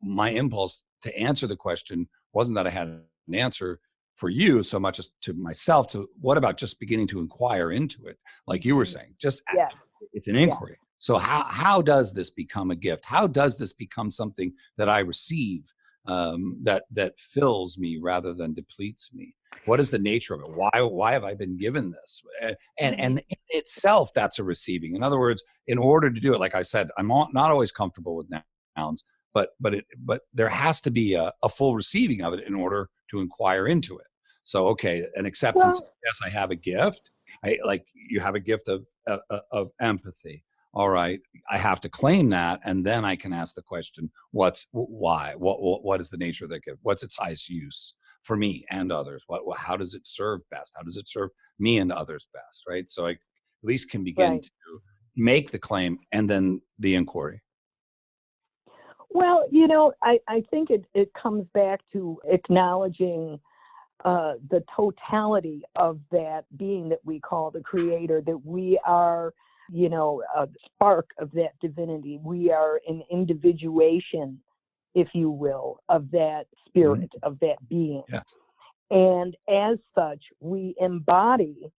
S4: my impulse to answer the question wasn't that I had an answer for you so much as to myself, to what about just beginning to inquire into it, like you were saying, it's an inquiry. Yes. So how does this become a gift? How does this become something that I receive, that fills me rather than depletes me? What is the nature of it? Why have I been given this? And in itself, that's a receiving. In other words, in order to do it, like I said, I'm not always comfortable with nouns, but there has to be a full receiving of it in order to inquire into it. So, okay, an acceptance. Yes, I have a gift. You have a gift of empathy. All right, I have to claim that, and then I can ask the question: why? What is the nature of that gift? What's its highest use for me and others? How does it serve best? How does it serve me and others best? Right. So I at least can begin to make the claim and then the inquiry.
S3: Well, I think it comes back to acknowledging the totality of that being that we call the creator, that we are, a spark of that divinity. We are an individuation, if you will, of that spirit, of that being.
S4: Yes.
S3: And as such, we embody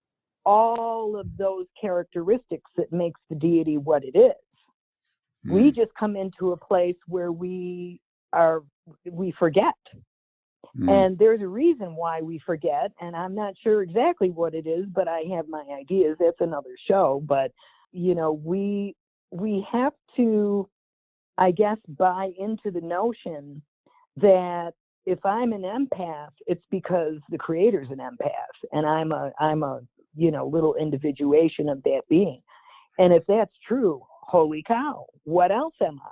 S3: all of those characteristics that makes the deity what it is. We just come into a place where we forget. And there's a reason why we forget, and I'm not sure exactly what it is, but I have my ideas. That's another show. But, we have to, I guess, buy into the notion that if I'm an empath, it's because the creator's an empath, and I'm a little individuation of that being. And if that's true, holy cow, what else am I?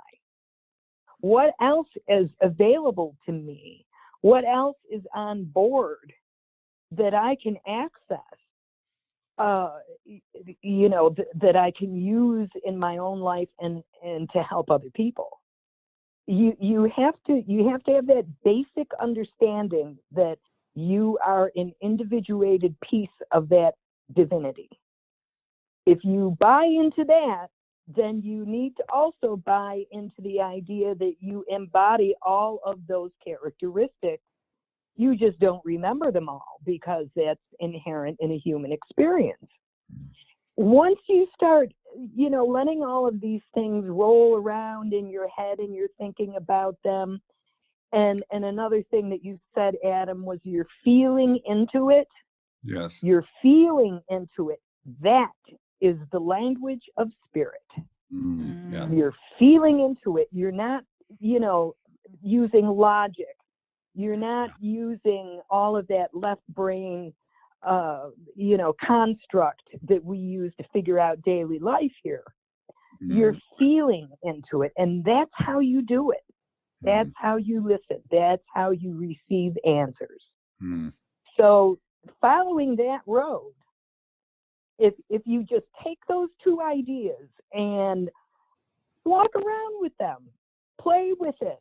S3: What else is available to me? What else is on board that I can access? That I can use in my own life and to help other people. You have to have that basic understanding that you are an individuated piece of that divinity. If you buy into that, then you need to also buy into the idea that you embody all of those characteristics. You just don't remember them all because that's inherent in a human experience. Once you start, letting all of these things roll around in your head and you're thinking about them, and another thing that you said, Adam, was you're feeling into it.
S4: Yes.
S3: You're feeling into it. That is the language of spirit.
S4: Yeah.
S3: You're feeling into it. You're not, using logic. You're not using all of that left brain, construct that we use to figure out daily life here. You're feeling into it. And that's how you do it. That's how you listen. That's how you receive answers. So following that road, if you just take those two ideas and walk around with them, play with it,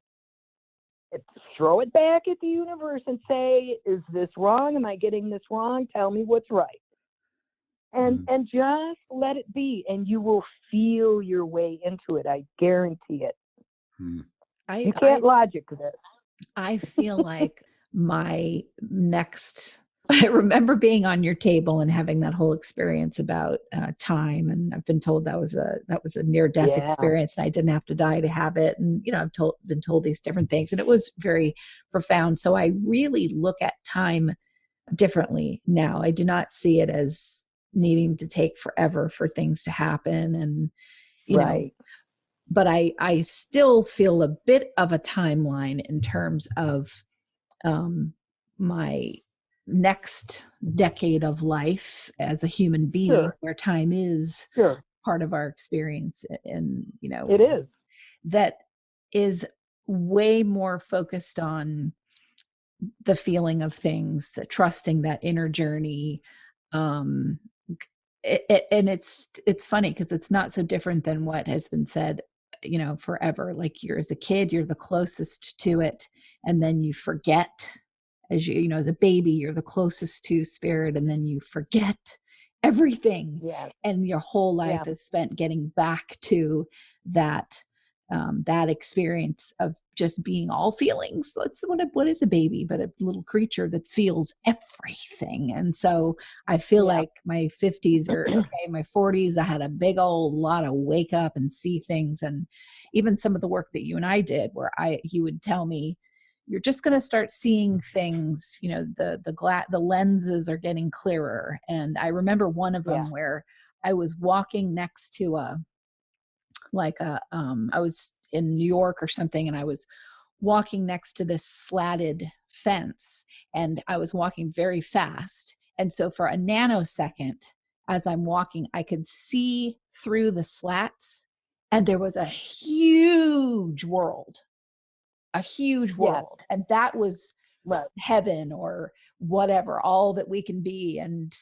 S3: throw it back at the universe and say, is this wrong? Am I getting this wrong? Tell me what's right. And just let it be, and you will feel your way into it. I guarantee it. You can't logic this.
S2: I feel like my next, I remember being on your table and having that whole experience about time. And I've been told that was a near-death experience, and I didn't have to die to have it. And, I've been told these different things, and it was very profound. So I really look at time differently now. I do not see it as needing to take forever for things to happen. And, you know, but I still feel a bit of a timeline in terms of my next decade of life as a human being, where time is part of our experience. And,
S3: it is.
S2: That is way more focused on the feeling of things, the trusting that inner journey. And it's funny because it's not so different than what has been said, forever. Like as a kid, you're the closest to it, and then you forget. As as a baby, you're the closest to spirit, and then you forget everything. And your whole life is spent getting back to that experience of just being all feelings. That's what is a baby but a little creature that feels everything. And so I feel like my 50s are okay. My 40s, I had a big old lot of wake up and see things. And even some of the work that you and I did, where you would tell me, you're just going to start seeing things, the lenses are getting clearer. And I remember one of them where I was walking next to I was in New York or something, and I was walking next to this slatted fence, and I was walking very fast. And so for a nanosecond, as I'm walking, I could see through the slats, and there was a huge world. And that was heaven or whatever, all that we can be, and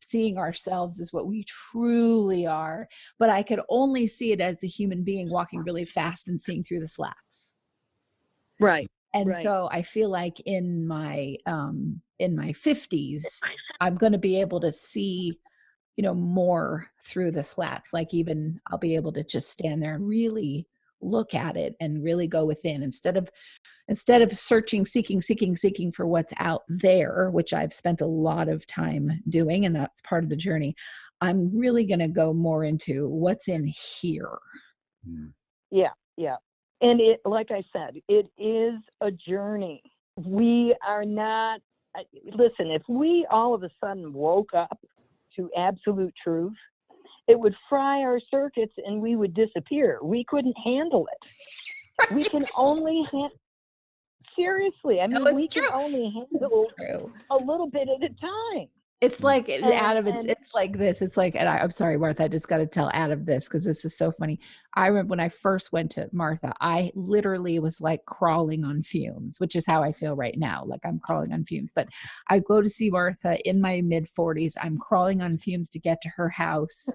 S2: seeing ourselves as what we truly are. But I could only see it as a human being walking really fast and seeing through the slats. And so I feel like in my 50s, I'm going to be able to see, more through the slats. Like even I'll be able to just stand there and really look at it and really go within, instead of searching, seeking for what's out there, which I've spent a lot of time doing, and that's part of the journey. I'm really going to go more into what's in here.
S3: And it, like I said, it is a journey. We are not, listen, if we all of a sudden woke up to absolute truth, it would fry our circuits and we would disappear. We couldn't handle it. We can only seriously, I mean, we can only handle a little bit at a time.
S2: It's like Adam,
S3: and
S2: it's like this. It's like, and I'm sorry, Martha, I just got to tell Adam this because this is so funny. I remember when I first went to Martha, I literally was like crawling on fumes, which is how I feel right now. Like I'm crawling on fumes. But I go to see Martha in my mid 40s. I'm crawling on fumes to get to her house.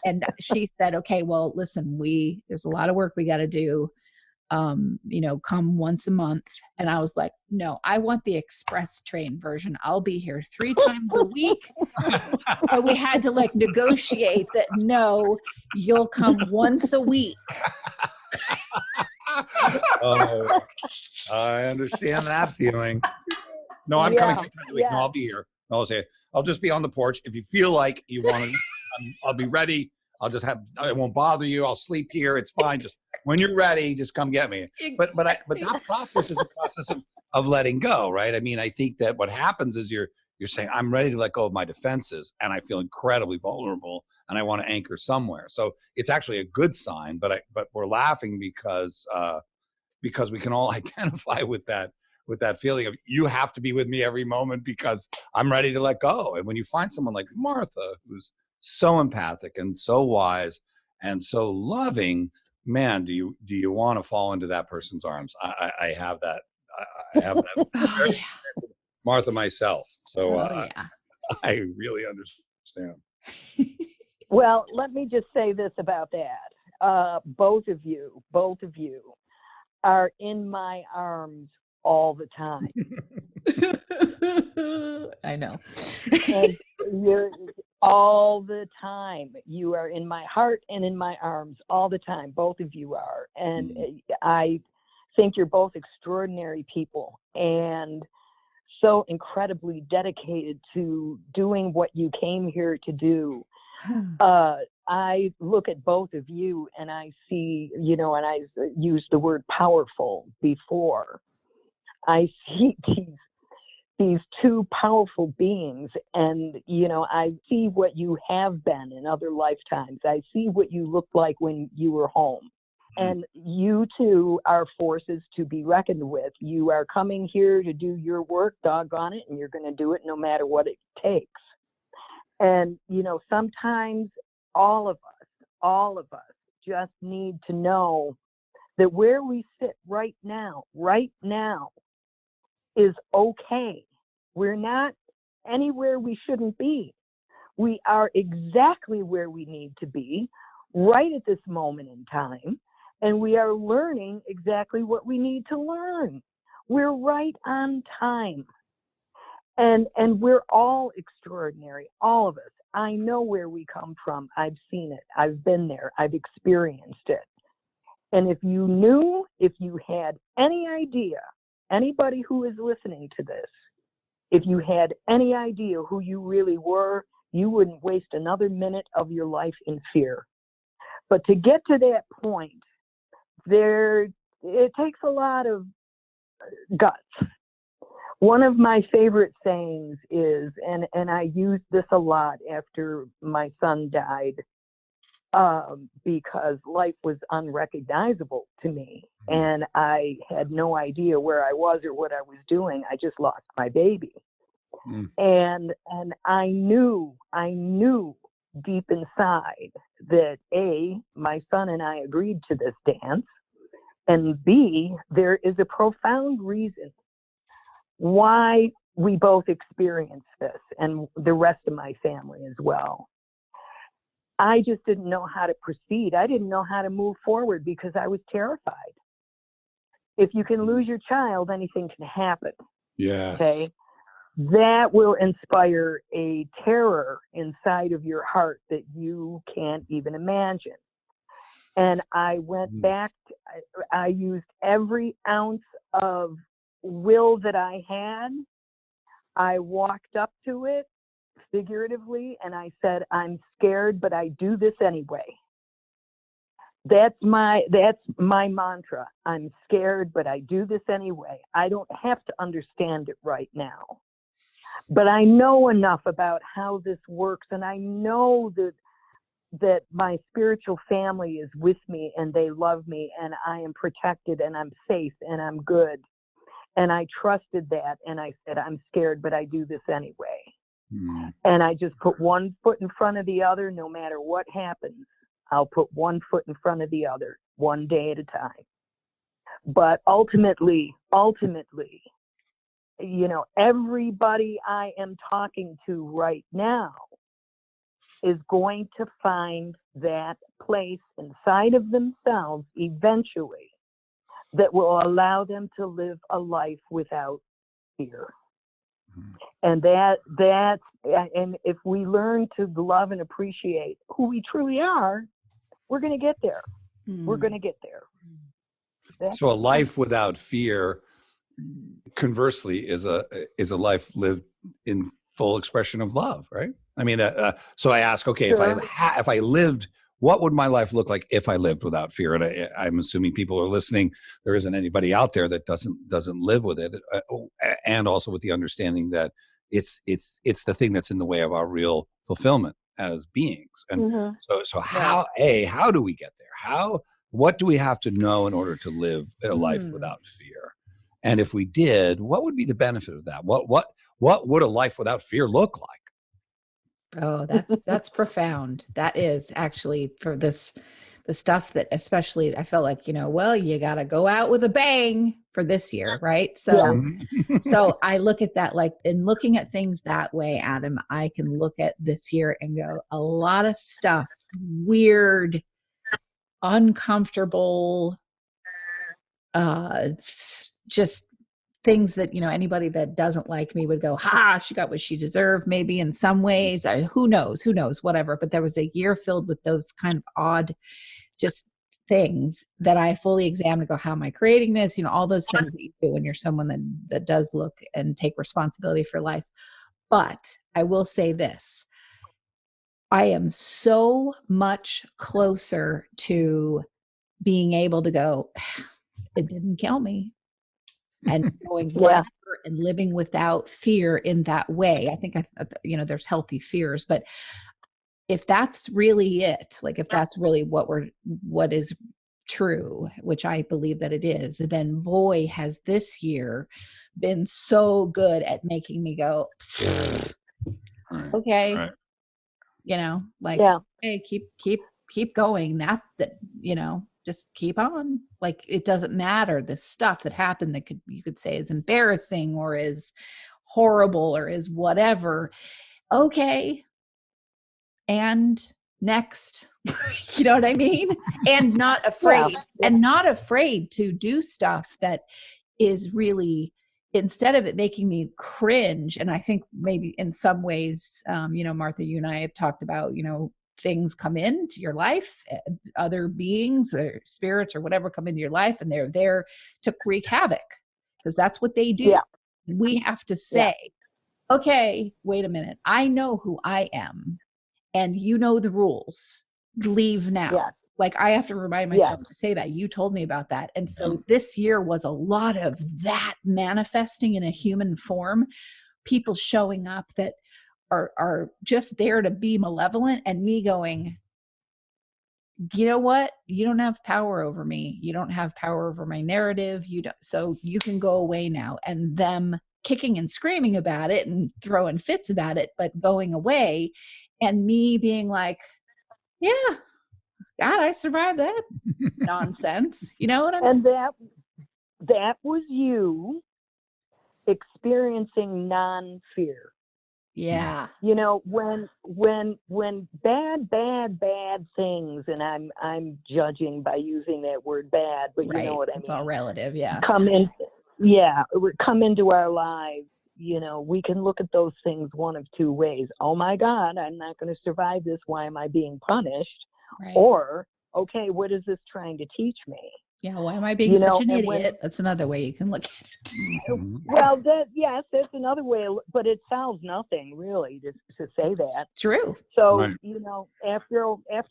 S2: And she said, okay, well, listen, there's a lot of work we got to do. Come once a month. And I was like, no, I want the express train version. I'll be here 3 times a week. But we had to like negotiate that, no, you'll come once a week.
S4: Oh, I understand that feeling. No, I'm coming 3 times a week. No, I'll be here. No, I'll say, I'll just be on the porch. If you feel like you want to, I'll be ready. I won't bother you. I'll sleep here. It's fine. Just when you're ready, just come get me. But that process is a process of letting go, right? I mean, I think that what happens is you're saying, I'm ready to let go of my defenses and I feel incredibly vulnerable and I want to anchor somewhere. So it's actually a good sign, but we're laughing because we can all identify with that feeling of you have to be with me every moment because I'm ready to let go. And when you find someone like Martha, who's so empathic and so wise and so loving, man, do you want to fall into that person's arms? I have that. I have that. Martha myself. So I really understand.
S3: Well, let me just say this about that. Both of you are in my arms all the time.
S2: I know.
S3: And you're all the time. You are in my heart and in my arms all the time. Both of you are. And I think you're both extraordinary people and so incredibly dedicated to doing what you came here to do. I look at both of you and I see, and I used the word powerful before. I see these 2 powerful beings and, I see what you have been in other lifetimes. I see what you looked like when you were home. And you 2 are forces to be reckoned with. You are coming here to do your work, doggone it, and you're going to do it no matter what it takes. And, sometimes all of us just need to know that where we sit right now is okay. We're not anywhere we shouldn't be. We are exactly where we need to be right at this moment in time. And we are learning exactly what we need to learn. We're right on time. And we're all extraordinary, all of us. I know where we come from. I've seen it. I've been there. I've experienced it. And if you had any idea, anybody who is listening to this, if you had any idea who you really were, you wouldn't waste another minute of your life in fear. But to get to that point, it takes a lot of guts. One of my favorite sayings is, and I used this a lot after my son died, because life was unrecognizable to me. And I had no idea where I was or what I was doing. I just lost my baby. And I knew deep inside that A, my son and I agreed to this dance, and B, there is a profound reason why we both experienced this, and the rest of my family as well. I just didn't know how to proceed. I didn't know how to move forward because I was terrified. If you can lose your child, anything can happen.
S4: Yes.
S3: Okay. That will inspire a terror inside of your heart that you can't even imagine. And I went back, I used every ounce of will that I had. I walked up to it figuratively and I said, I'm scared, but I do this anyway. That's my mantra. I'm scared, but I do this anyway. I don't have to understand it right now. But I know enough about how this works, and I know that my spiritual family is with me and they love me and I am protected and I'm safe and I'm good. And I trusted that and I said, I'm scared, but I do this anyway.
S4: Mm.
S3: And I just put one foot in front of the other. No matter what happens, I'll put one foot in front of the other, one day at a time. But ultimately, you know, everybody I am talking to right now is going to find that place inside of themselves eventually that will allow them to live a life without fear. And and if we learn to love and appreciate who we truly are, we're going to get there. We're going to get there.
S4: So a life without fear, conversely, is a life lived in full expression of love, right? I mean, so I ask, okay,
S3: Sure.
S4: if I lived, what would my life look like if I lived without fear? And I'm assuming people are listening. There isn't anybody out there that doesn't live with it, and also with the understanding that it's the thing that's in the way of our real fulfillment as beings. And so how do we get there? What do we have to know in order to live a life without fear? And if we did, what would be the benefit of that? What would a life without fear look like?
S2: Oh, that's profound. That is actually for the stuff that especially I felt like, you know, well, you got to go out with a bang for this year, right? So so I look at that, like, in looking at things that way, Adam, I can look at this year and go, a lot of stuff, weird, uncomfortable, just things that, you know, anybody that doesn't like me would go, ha, she got what she deserved, maybe in some ways. Who knows, whatever. But there was a year filled with those kind of odd, just things that I fully examined and go, how am I creating this? You know, all those things that you do when you're someone that does look and take responsibility for life. But I will say this, I am so much closer to being able to go, it didn't kill me. And going whatever and living without fear in that way. I think, you know, there's healthy fears, but if that's really it, like if that's really what is true, which I believe that it is, then boy, has this year been so good at making me go, okay,
S4: Right.
S2: you know, like, hey, keep going. That, you know, just keep on. Like, it doesn't matter the stuff that happened that you could say is embarrassing or is horrible or is whatever. Okay. And next, you know what I mean? And not afraid to do stuff that is really, instead of it making me cringe. And I think maybe in some ways, you know, Martha, you and I have talked about, you know, things come into your life, other beings or spirits or whatever come into your life, and they're there to wreak havoc because that's what they do. We have to say, okay, wait a minute. I know who I am and you know the rules. Leave now. Like, I have to remind myself to say that. You told me about that. And so this year was a lot of that manifesting in a human form, people showing up that are just there to be malevolent, and me going, you know what? You don't have power over me. You don't have power over my narrative. You don't, so you can go away now. And them kicking and screaming about it and throwing fits about it, but going away, and me being like, yeah, God, I survived that nonsense. You know what I'm saying?
S3: And that was you experiencing non-fear.
S2: Yeah.
S3: You know, when bad things, and I'm judging by using that word bad, but you know what I mean.
S2: It's all relative,
S3: come into our lives, you know, we can look at those things one of two ways. Oh my God, I'm not going to survive this. Why am I being punished?
S2: Right.
S3: Or, okay, what is this trying to teach me?
S2: Yeah, why am I being such an idiot? That's another way you can look at it.
S3: Well, that's another way, but it solves nothing really to say that.
S2: True.
S3: So, you know, after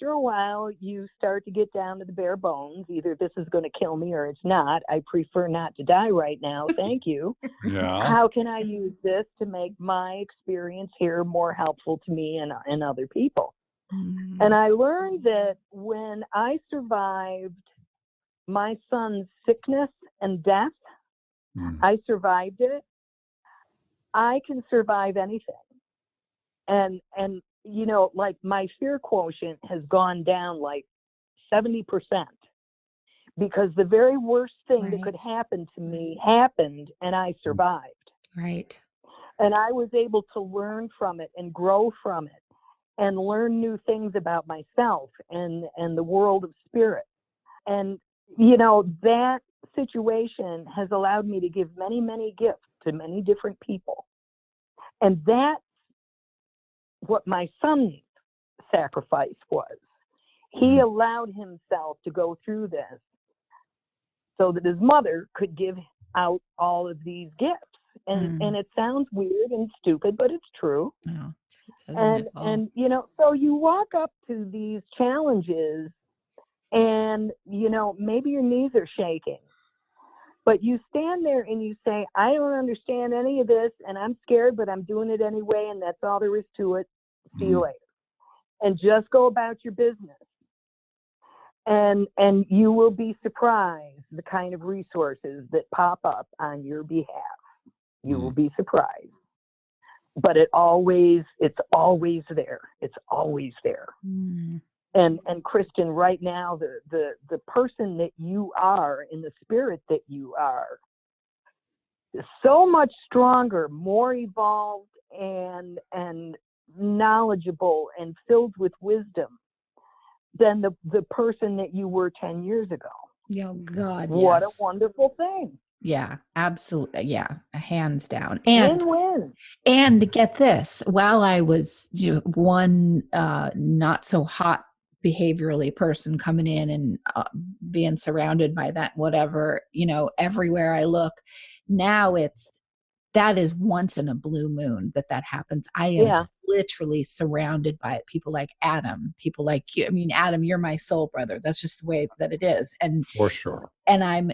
S3: a while, you start to get down to the bare bones. Either this is going to kill me or it's not. I prefer not to die right now. Thank you. How can I use this to make my experience here more helpful to me and other people? And I learned that when I survived my son's sickness and death, I survived it. I can survive anything. And you know, like my fear quotient has gone down like 70% because the very worst thing that could happen to me happened, and I survived.
S2: Right.
S3: And I was able to learn from it and grow from it and learn new things about myself and the world of spirit. And, you know, that situation has allowed me to give many, many gifts to many different people. And that's what my son's sacrifice was. He allowed himself to go through this so that his mother could give out all of these gifts. And it sounds weird and stupid, but it's true.
S2: No,
S3: And you know, so you walk up to these challenges and, you know, maybe your knees are shaking, but you stand there and you say, I don't understand any of this and I'm scared, but I'm doing it anyway. And that's all there is to it. See you later. And just go about your business. And you will be surprised the kind of resources that pop up on your behalf. You will be surprised. But it's always there. It's always there. And Kristin, right now, the person that you are in the spirit that you are is so much stronger, more evolved and knowledgeable and filled with wisdom than the person that you were 10 years ago.
S2: Oh God,
S3: what
S2: yes.
S3: a wonderful thing.
S2: Yeah, absolutely. Yeah, hands down. And
S3: win-win.
S2: And get this, while I was one not so hot behaviorally person coming in and being surrounded by that, whatever, you know, everywhere I look, now that is once in a blue moon that happens. I am literally surrounded by it. People like Adam, people like you. I mean, Adam, you're my soul brother. That's just the way that it is. And
S4: for sure.
S2: And I'm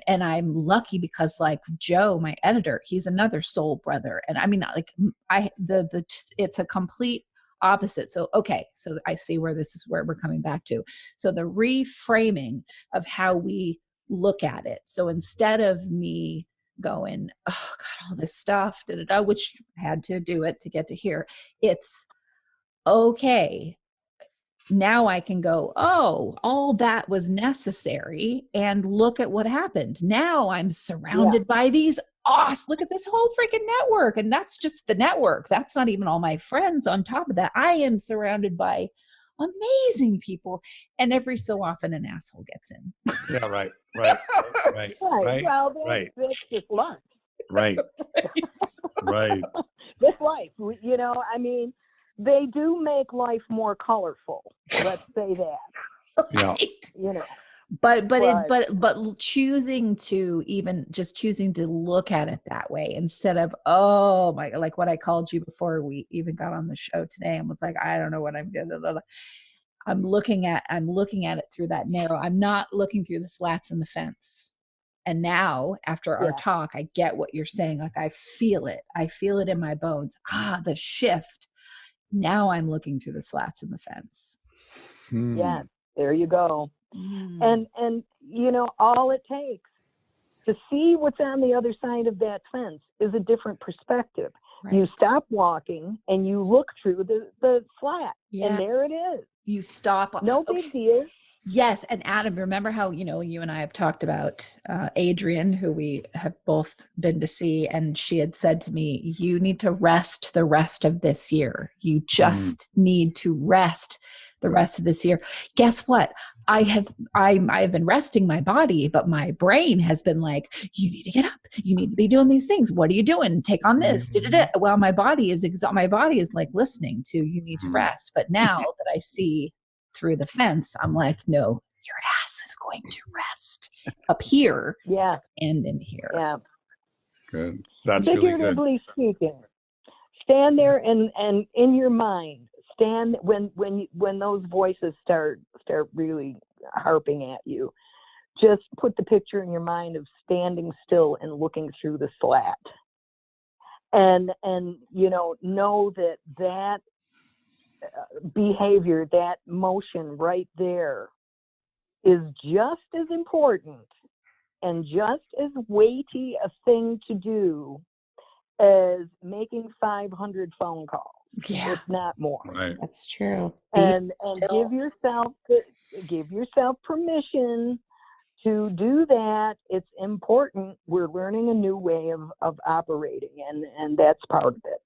S2: lucky because like Joe, my editor, he's another soul brother. And I mean, like it's a complete opposite. So, okay. So I see where this is where we're coming back to. So the reframing of how we look at it. So instead of me going, oh God, all this stuff, which had to do it to get to here. It's okay. Now I can go, oh, all that was necessary and look at what happened. Now I'm surrounded by these look at this whole freaking network. And that's just the network. That's not even all my friends on top of that. I am surrounded by amazing people. And every so often an asshole gets in.
S4: Yeah, right.
S3: Well, that's just life.
S4: Right.
S3: This life, you know, I mean, they do make life more colorful. Let's say that.
S4: Yeah.
S3: You know.
S2: But choosing to look at it that way instead of, oh my, like what I called you before we even got on the show today and was like, I don't know what I'm doing. I'm looking at it through that narrow. I'm not looking through the slats in the fence. And now after our talk, I get what you're saying. Like I feel it in my bones. The shift. Now I'm looking through the slats in the fence.
S3: Yeah, there you go. And you know, all it takes to see what's on the other side of that fence is a different perspective. Right. You stop walking and you look through the slat, and there it is.
S2: You stop.
S3: No big deal.
S2: Yes. And Adam, remember how, you know, you and I have talked about Adrian, who we have both been to see. And she had said to me, you need to rest the rest of this year. You just need to rest the rest of this year. Guess what? I've been resting my body, but my brain has been like, you need to get up. You need to be doing these things. What are you doing? Take on this. Well, my body is like listening to, you need to rest. But now that I see through the fence, I'm like, no, your ass is going to rest up here and in here.
S3: Yeah.
S4: Good. That's really good.
S3: Figuratively speaking, stand there and in your mind, stand when those voices start really harping at you, just put the picture in your mind of standing still and looking through the slat. And you know that behavior, that motion right there is just as important and just as weighty a thing to do as making 500 phone calls.
S2: Yeah,
S3: if not more.
S4: Right.
S2: that's true.
S3: And
S2: Still.
S3: give yourself permission to do that. It's important. We're learning a new way of operating, and that's part of it.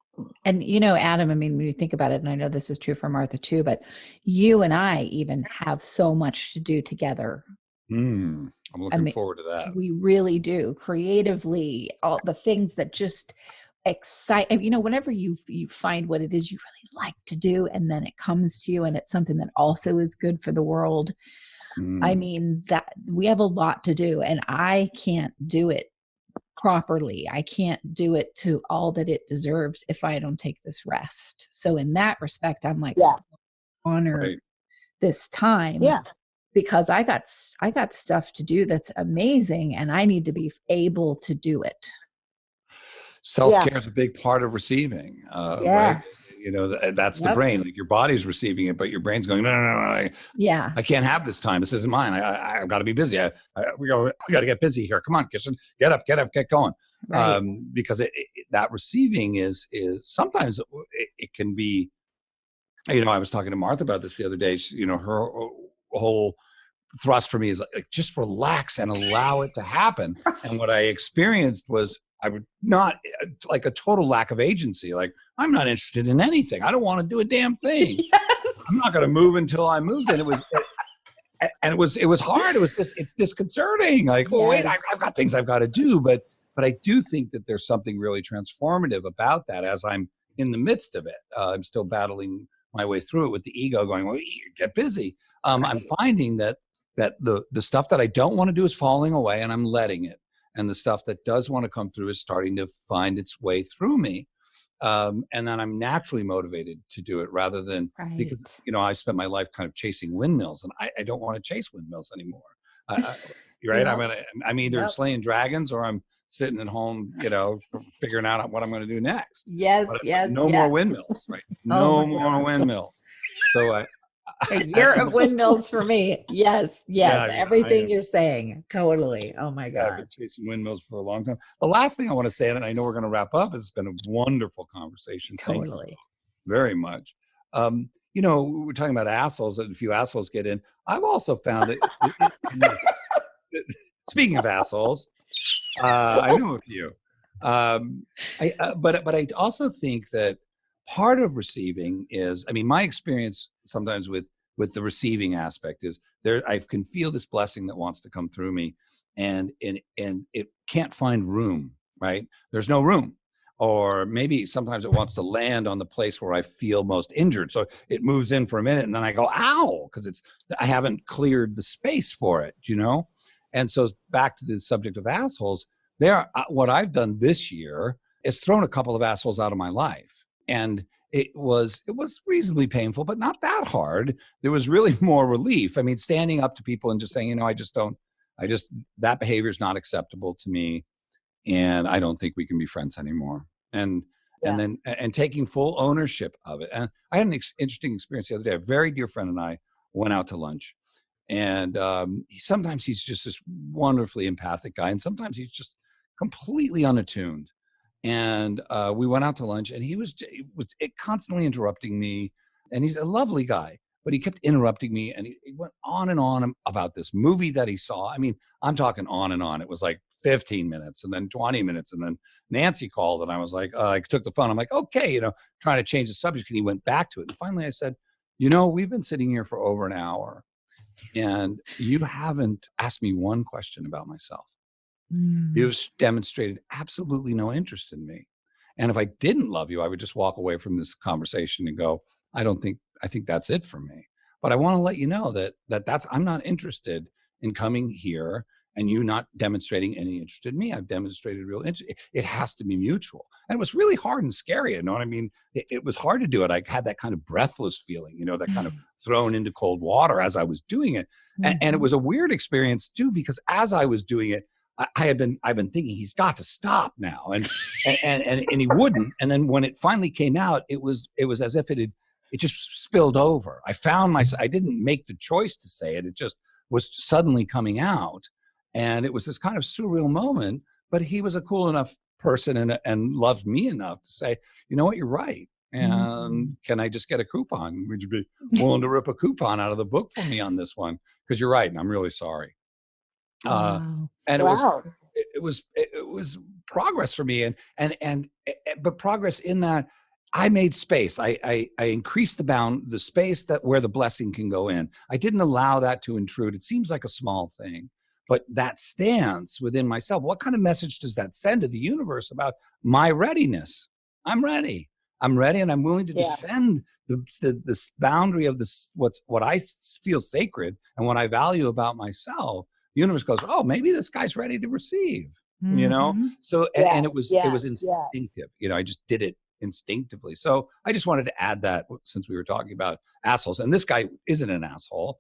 S2: And, Adam, I mean, when you think about it, and I know this is true for Martha too, but you and I even have so much to do together.
S4: I'm
S2: I
S4: looking
S2: mean,
S4: forward to that.
S2: we really do, creatively, all the things that just excite. And, whenever you find what it is you really like to do, and then it comes to you and it's something that also is good for the world. I mean, that we have a lot to do, and I can't do it properly. I can't do it to all that it deserves if I don't take this rest. So in that respect, I'm like,
S3: Yeah.
S2: honor
S4: Right.
S2: this time,
S3: Yeah.
S2: because I got stuff to do that's amazing, and I need to be able to do it.
S4: Self-care is a big part of receiving, right?
S2: Yes.
S4: That's the
S2: Yep.
S4: brain. Like your body's receiving it, but your brain's going, no,
S2: Yeah.
S4: I can't have this time. This isn't mine. I've got to be busy. We got to get busy here. Come on, Kristin, get up, get going.
S2: Right.
S4: Because that receiving is sometimes it can be. I was talking to Martha about this the other day. Her whole thrust for me is like just relax and allow it to happen. And what I experienced was I would not like a total lack of agency. Like, I'm not interested in anything. I don't want to do a damn thing.
S2: Yes.
S4: I'm not going to move until I moved. And it was hard. It's disconcerting. Like, well, wait,
S2: Yes.
S4: I've got things I've got to do. But I do think that there's something really transformative about that as I'm in the midst of it. I'm still battling my way through it with the ego going, well, get busy. I'm finding that the stuff that I don't want to do is falling away, and I'm letting it. And the stuff that does want to come through is starting to find its way through me. And then I'm naturally motivated to do it rather than, because, I spent my life kind of chasing windmills, and I don't want to chase windmills anymore. Right?
S2: Yep.
S4: I'm either
S2: Yep.
S4: slaying dragons or I'm sitting at home, figuring out what I'm going to do next.
S2: Yes.
S4: But no more windmills, right?
S2: Oh
S4: No more windmills. So
S2: a year of windmills for me. Yes.
S4: Yeah,
S2: Everything you're saying. Totally. Oh my
S4: I've
S2: God.
S4: been chasing windmills for a long time. The last thing I want to say, and I know we're going to wrap up, it's been a wonderful conversation. Thank
S2: Totally.
S4: you very much. We're talking about assholes, and a few assholes get in. I've also found it speaking of assholes, I know a few. But I also think that part of receiving is, my experience sometimes with the receiving aspect is I can feel this blessing that wants to come through me, and it can't find room, right? There's no room. Or maybe sometimes it wants to land on the place where I feel most injured. So it moves in for a minute, and then I go, ow, because I haven't cleared the space for it, And so back to the subject of assholes, what I've done this year is thrown a couple of assholes out of my life. And it was reasonably painful, but not that hard. There was really more relief. Standing up to people and just saying, that behavior is not acceptable to me, and I don't think we can be friends anymore. And then taking full ownership of it. And I had an interesting experience the other day. A very dear friend and I went out to lunch, and sometimes he's just this wonderfully empathic guy, and sometimes he's just completely unattuned. And we went out to lunch, and he was constantly interrupting me. And he's a lovely guy, but he kept interrupting me, and he went on and on about this movie that he saw. I'm talking on and on. It was like 15 minutes, and then 20 minutes, and then Nancy called, and I was like, I took the phone. I'm like, okay, trying to change the subject, and he went back to it. And finally I said, we've been sitting here for over an hour, and you haven't asked me one question about myself. You've demonstrated absolutely no interest in me. And if I didn't love you, I would just walk away from this conversation and go, I think that's it for me. But I want to let you know that I'm not interested in coming here and you not demonstrating any interest in me. I've demonstrated real interest. It has to be mutual. And it was really hard and scary. You know what I mean? It was hard to do it. I had that kind of breathless feeling, that kind of thrown into cold water as I was doing it. And it was a weird experience too, because as I was doing it, I've been thinking he's got to stop now, and he wouldn't. And then when it finally came out, it was as if it just spilled over. I didn't make the choice to say it. It just was suddenly coming out, and it was this kind of surreal moment. But he was a cool enough person and loved me enough to say, you know what, you're right. and can I just get a coupon? Would you be willing to rip a coupon out of the book for me on this one? Because you're right, and I'm really sorry.
S2: Wow.
S4: And
S3: Wow.
S4: it was progress for me, but progress in that I made space. I increased the space that where the blessing can go in. I didn't allow that to intrude. It seems like a small thing, but that stance within myself, what kind of message does that send to the universe about my readiness? I'm ready, and I'm willing to defend this boundary of this, what I feel sacred and what I value about myself. The universe goes, oh, maybe this guy's ready to receive, you know? So, and it was instinctive, you know, I just did it instinctively. So I just wanted to add that, since we were talking about assholes, and this guy isn't an asshole.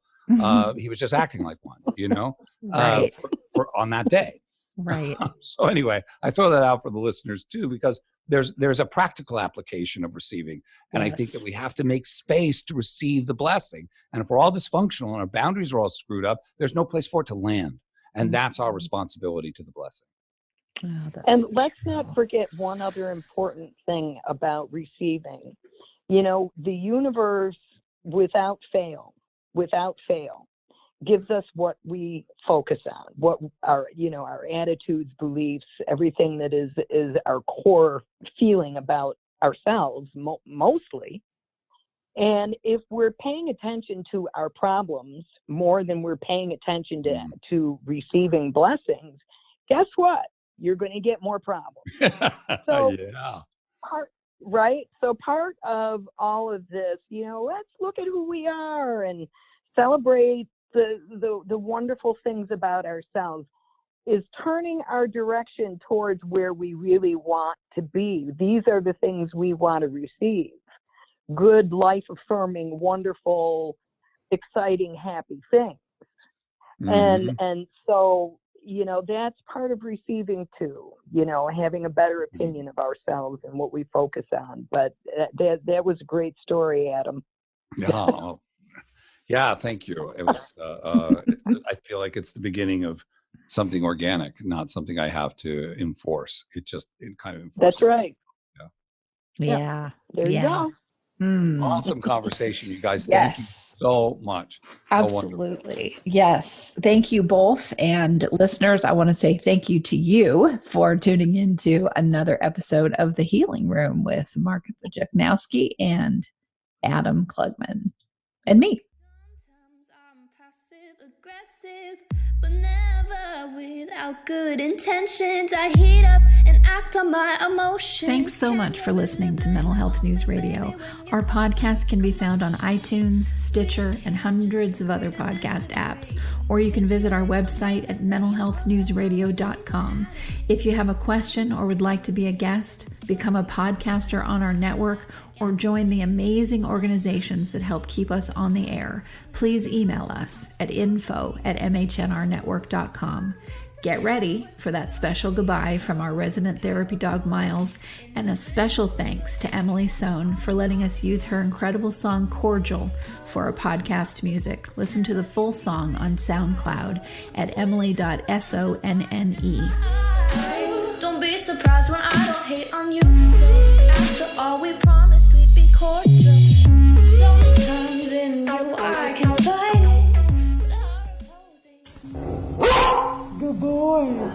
S4: He was just acting like one, you know,
S2: Right.
S4: for on that day.
S2: Right.
S4: So anyway, I throw that out for the listeners too, because there's a practical application of receiving. And I think that we have to make space to receive the blessing. And if we're all dysfunctional and our boundaries are all screwed up, there's no place for it to land. And that's our responsibility to the blessing.
S2: Oh,
S3: And let's not forget one other important thing about receiving. You know, the universe, without fail, gives us what we focus on, what our attitudes, beliefs, everything that is our core feeling about ourselves, mostly. And if we're paying attention to our problems more than we're paying attention to receiving blessings, guess what? You're going to get more problems. So, So part of all of this, you know, let's look at who we are and celebrate the wonderful things about ourselves, is turning our direction towards where we really want to be. These are the things we want to receive. Good, life-affirming, wonderful, exciting, happy things. And so, you know, that's part of receiving too, you know, having a better opinion of ourselves and what we focus on. But that was a great story, Adam.
S4: Oh, yeah, thank you. It was, I feel like it's the beginning of something organic, not something I have to enforce. It kind of enforces.
S3: That's right.
S2: Yeah.
S3: There you go.
S4: Awesome conversation, you guys. Thank you so much.
S2: Absolutely. Yes. Thank you both. And listeners, I want to say thank you to you for tuning into another episode of The Healing Room with Martha Juchnowski and Adam Klugman and me.
S1: Sometimes I'm passive aggressive, but never without good intentions. I heat up and act on my emotions.
S2: Thanks so much for listening to Mental Health News Radio. Our podcast can be found on iTunes, Stitcher, and hundreds of other podcast apps, or you can visit our website at mentalhealthnewsradio.com. If you have a question or would like to be a guest, become a podcaster on our network, or join the amazing organizations that help keep us on the air, please email us at info@mhnrnetwork.com. Get ready for that special goodbye from our resident therapy dog, Miles, and a special thanks to Emily Sohn for letting us use her incredible song, Cordial, for our podcast music. Listen to the full song on SoundCloud at emily.sonne.
S1: Don't be surprised when I don't hate on you. After all, we promised we'd be cordial. Sometimes in you I can fight it, but our opposing.
S3: Good boy.